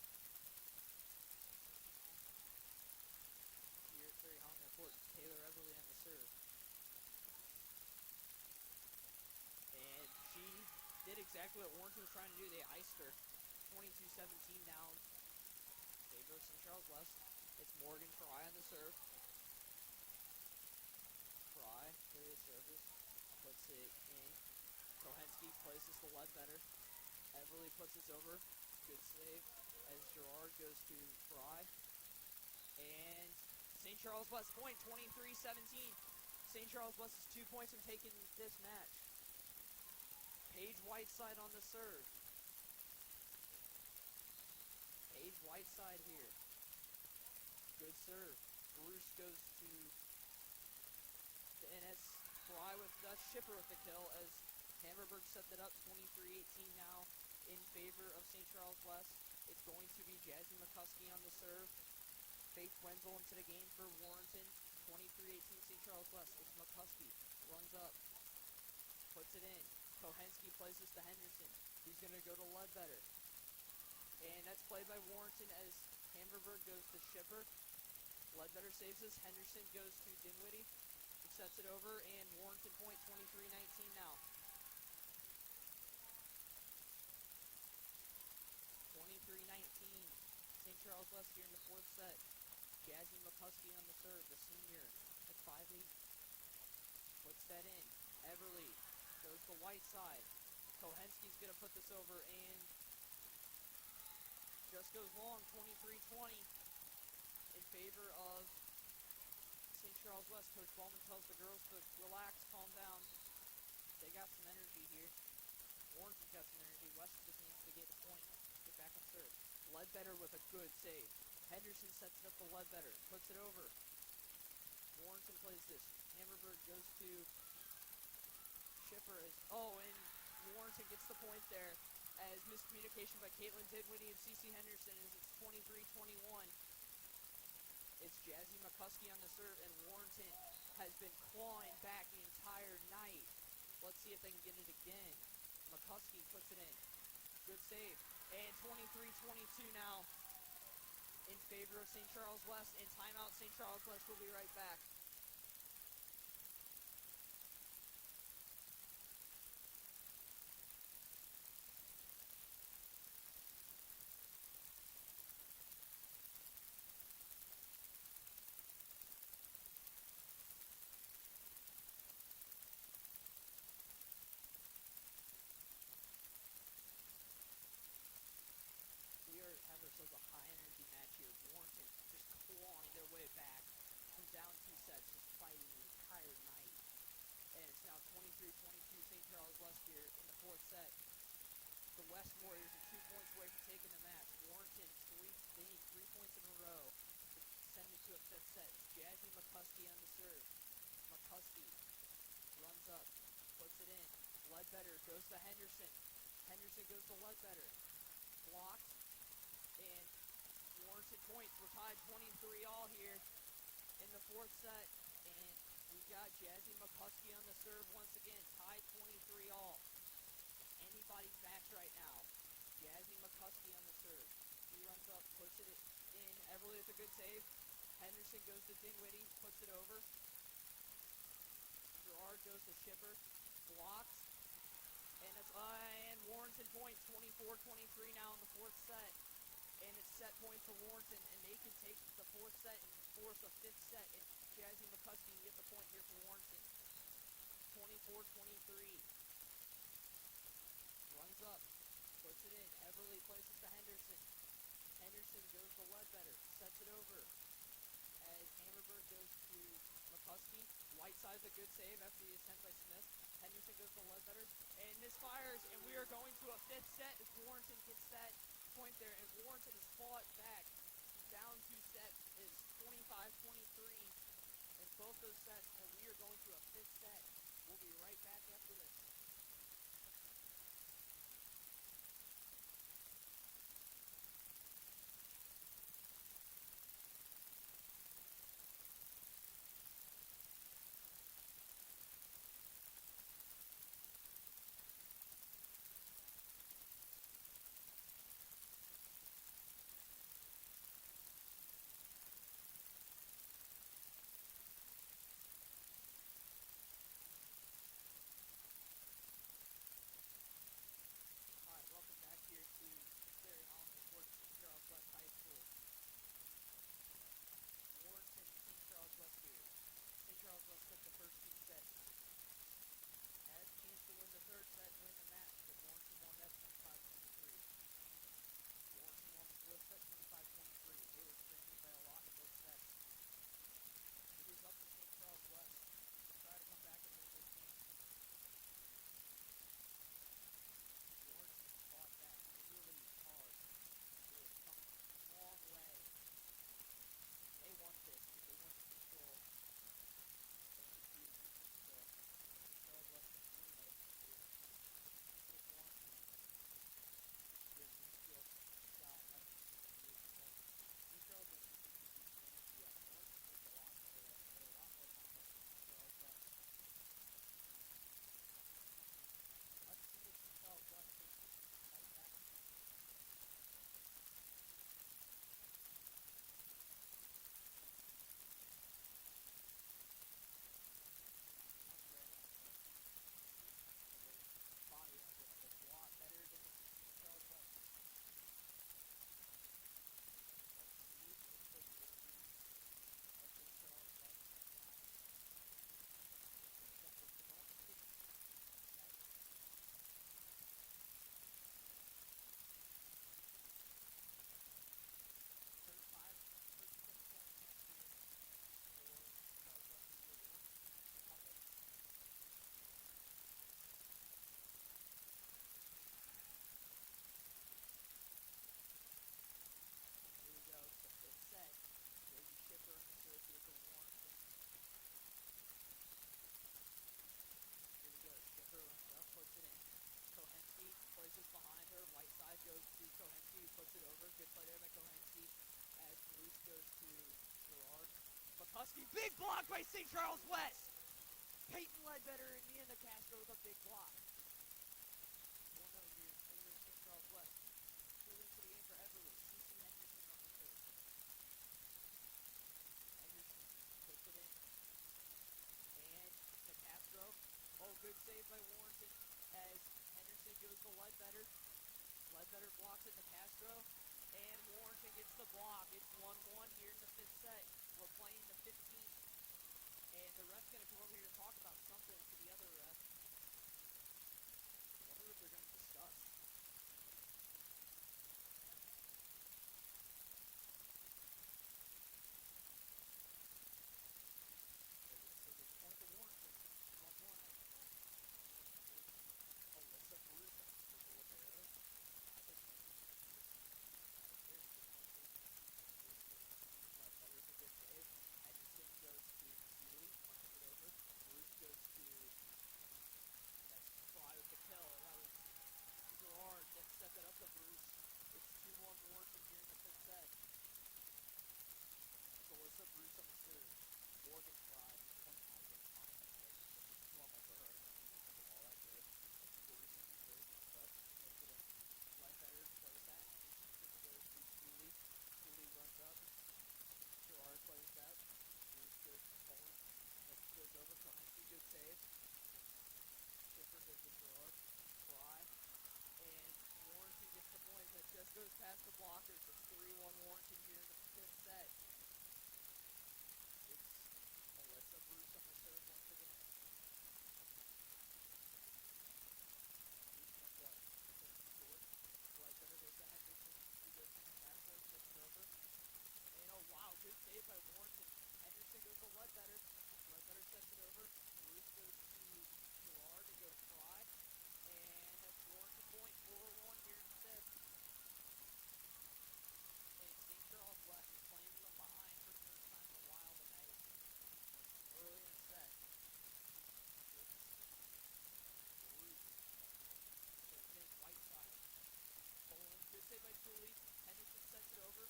A: Here at Ferry Honda Court, Taylor Everly on the serve. And she did exactly what Warrenton was trying to do. They iced her. 22-17 now. Favor of St. Charles West. It's Morgan Fry on the serve. Fry, clear the service, puts it in. Kohensky places the Ledbetter. Everly puts this over. Good save as Gerard goes to Fry. And St. Charles West point, 23-17. St. Charles West is 2 points from taking this match. Paige Whiteside on the serve. Paige Whiteside here. Good serve. Bruce goes to the NS. Fry with the Shipper with the kill as Hammerberg set that up. 23-18 now in favor of St. Charles West. It's going to be Jazzy McCuskey on the serve. Faith Wenzel into the game for Warrenton. 23-18 St. Charles West. It's McCuskey. Runs up. Puts it in. Kohensky places to Henderson. He's going to go to Ledbetter. And that's played by Warrenton as Hammerberg goes to Shipper. Ledbetter saves this. Henderson goes to Dinwiddie. He sets it over, and Warrenton point, 23-19 now. 23-19. St. Charles West here in the fourth set. Jazzy McCuskey on the serve, the senior at 5'8". Puts that in. Everly goes to Whiteside. Kohensky's going to put this over, and just goes long, 23-20 in favor of St. Charles West. Coach Ballman tells the girls to relax, calm down. They got some energy here. Warrenton's got some energy. West just needs to get a point. Get back on serve. Ledbetter with a good save. Henderson sets it up to Ledbetter. Puts it over. Warrenton plays this. Hammerberg goes to Shipper. And Warrenton gets the point there as miscommunication by Caitlin Dinwiddie and Cece Henderson as it's 23-21. It's Jazzy McCuskey on the serve, and Warrenton has been clawing back the entire night. Let's see if they can get it again. McCuskey puts it in. Good save. And 23-22 now in favor of St. Charles West. And timeout St. Charles West. We'll be right back. We are having ourselves a high-energy match here. Warrenton just clawing their way back from down 2 sets, just fighting the entire night. And it's now 23-22 St. Charles West here in the fourth set. The West Warriors are 2 points away from taking the match. Warrenton, they need 3 points in a row to send it to a fifth set. It's Jazzy McCuskey on the serve. McCuskey runs up, puts it in. Ledbetter goes to Henderson. Henderson goes to Ledbetter. Blocked. And Warrenton points. We're tied 23 all here in the fourth set. And we've got Jazzy McCuskey on the serve once again. Tied 23 all. It's anybody's match right now. Jazzy McCuskey on the serve. He runs up, puts it in. Everly with a good save. Henderson goes to Dinwiddie, puts it over. Gerard goes to Shipper. Blocked. And Warrenton points, 24-23 now in the fourth set. And it's set point for Warrenton, and they can take the fourth set and force a fifth set if Jazzy McCuskey can get the point here for Warrenton. 24-23. Runs up, puts it in. Everly places to Henderson. Henderson goes to Ledbetter, sets it over. As Hammerberg goes to McCuskey. Whiteside's a good save after the attempt by Smith. Henderson goes to Ledbetter and misfires, and we are going to a fifth set as Warrenton gets that point there, and Warrenton has fought back. Down 2 sets is 25-23 in both those sets, and we are going to a fifth set. We'll be right back after this. Husky, big block by St. Charles West. Peyton Ledbetter and Ian Castro with a big block. 4-0 here in favor of St. Charles West. Moving to the game for Everly. C.C. Henderson on the serve. Henderson puts it in. And Castro. Oh, good save by Warrenton as Henderson goes to Ledbetter. Ledbetter blocks it to Castro. And Warrenton gets the block. It's 1-1 here in the 5th set. We're playing the 15th. And the ref's going to come over here to talk about something to the other ref. I wonder what they're going to discuss. So they point to Warrenton. 1-1. Alyssa Bruce on the libero. Ledbetter's a good save. Henderson goes to Seeley, punches it over. Bruce goes to Fry with the kill. That was Gerard that set that up to Bruce. It's 2-1 Warrenton here in the 5th set. It's Alyssa Bruce on the serve. Morgan Fry pointing out against Thomas. It's normal for her. The ball that good. Bruce on the serve. Runs up. Puts it in. Ledbetter plays that. Henderson goes to Seeley. Seeley runs up. Gerard plays that. Bruce goes to Poland. Goes over to Heinke. Good save. Schiffer goes to Gerard. Fry. And Warrenton gets the point. That just goes past the blockers. It's 3-1 Warrenton here in the 5th set. It's Alyssa Bruce on the serve once again. Bruce comes up. Short. Ledbetter goes to Henderson. He goes to Castro. Flips it over. And oh wow, good save by Warrenton. Henderson goes to Ledbetter. Ledbetter sets it over. Bruce goes to Gerard to go to Fry. And that's Warrenton point. 4-1 here in the 5th. And St. Charles West is playing from behind for the first time in a while tonight. Early in the set. It's Bruce. Puts it in right side. Poland. Good save by Tooley. Henderson sets it over.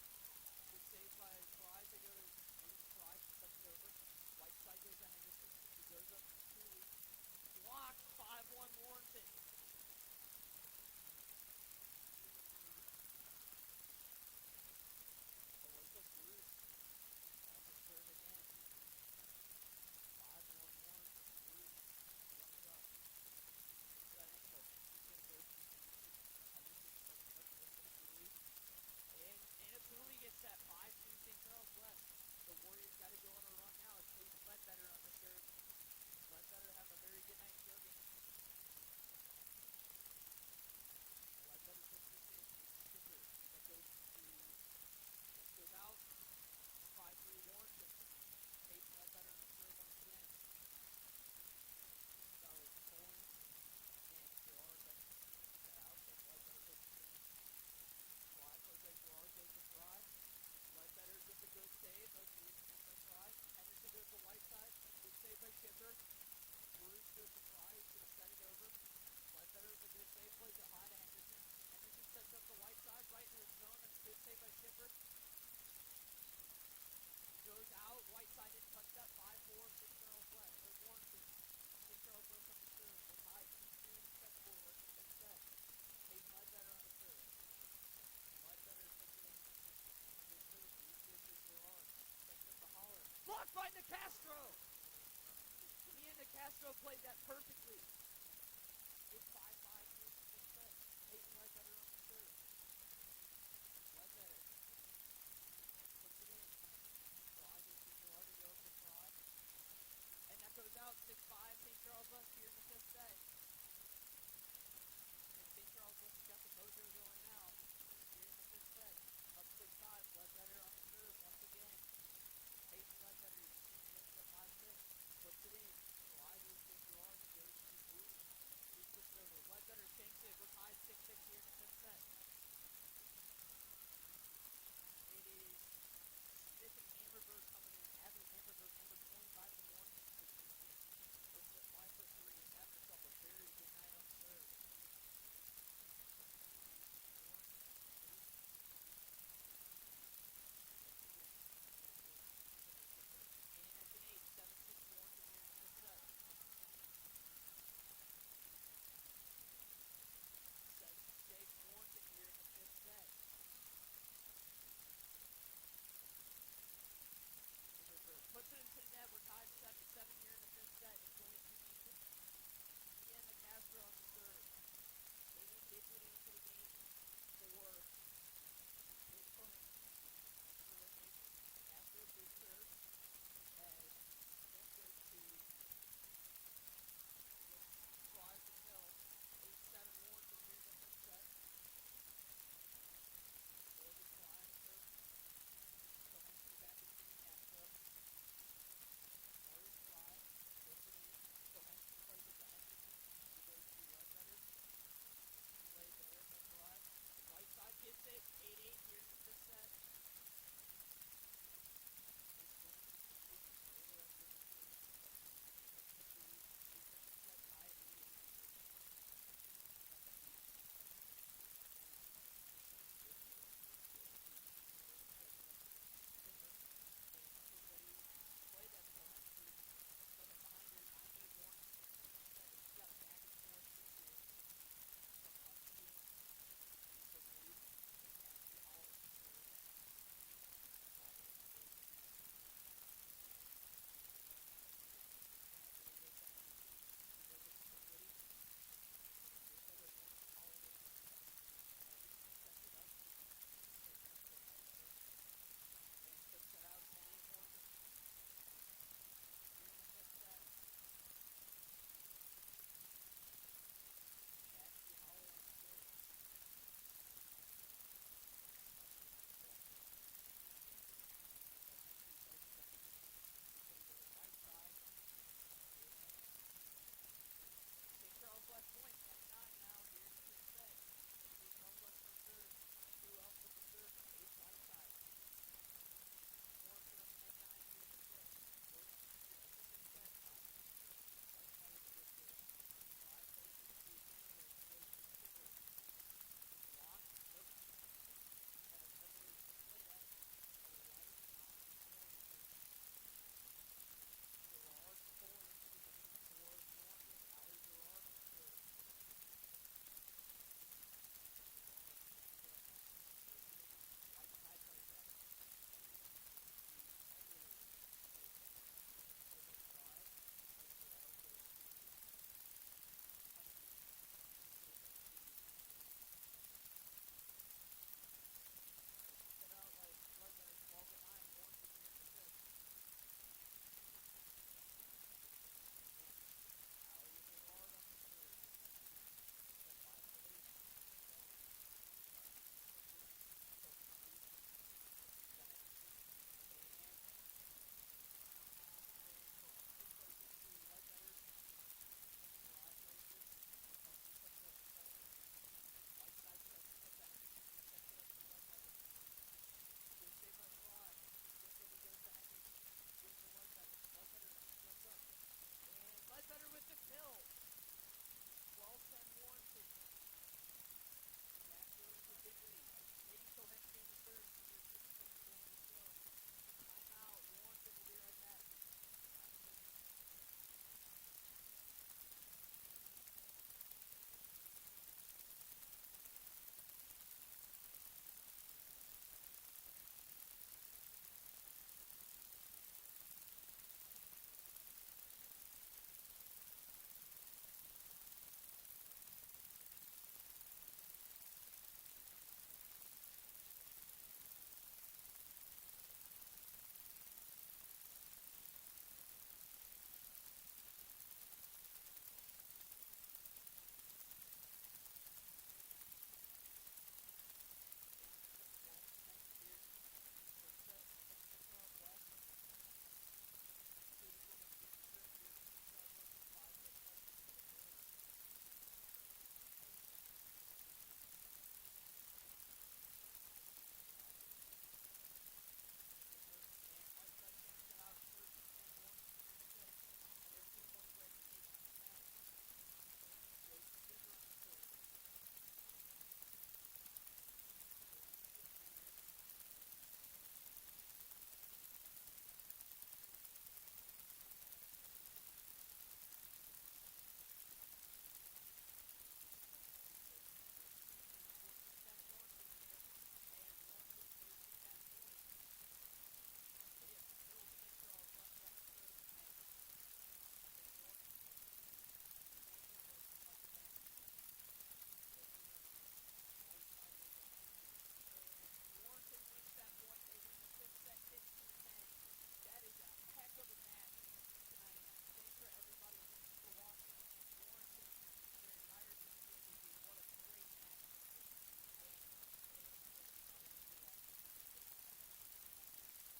A: Good save by Fry. They go to Bruce. Fry sets it over. White side goes to Henderson. He goes up to Tooley. Blocked. 5-1 Warrenton. Alyssa Bruce on the serve again. 5-1 Warrenton. Bruce runs up. It's that ankle. He's going to go to Henderson. Henderson sets it up with the Tooley. And Anna Tooley gets that 5-2 St. Charles West. The Warriors got to go on a run now. It's Peyton Ledbetter on the serve. Ledbetter have a very good night serving. Ledbetter puts this in. Skipper. That goes out. 5-3 Warrenton. Peyton Ledbetter on the serve once again. That was Poland and Gerard that out. And Ledbetter puts it in. Fry plays by Gerard, goes to Fry. Ledbetter gets a good save. That's by Fry. Henderson goes to white side. Good save by Schiffer. Bruce goes to Fry. He's going to set it over. Ledbetter with a good save. Plays it high to Henderson. Henderson sets up the white side right in his zone. That's a good save by Schiffer. Goes out. White side didn't touch that. 5-4 St. Charles West. Or Warrenton. St. Charles West on the serve. We're tied 2-2 in the set score. We're in the 5th set. Peyton Ledbetter on the serve. Ledbetter puts it in. Good serve. Bruce goes to Gerard. Sets up the holler. Blocked by Castro. Ian Castro played that perfectly. It's 5-5 here in the 5th set. Peyton Ledbetter on the serve. Ledbetter puts it in. Fry goes to Gerard to go up to Fry. And that goes out 6-5 St. Charles West here in the 5th set. And St. Charles West has got the mojo going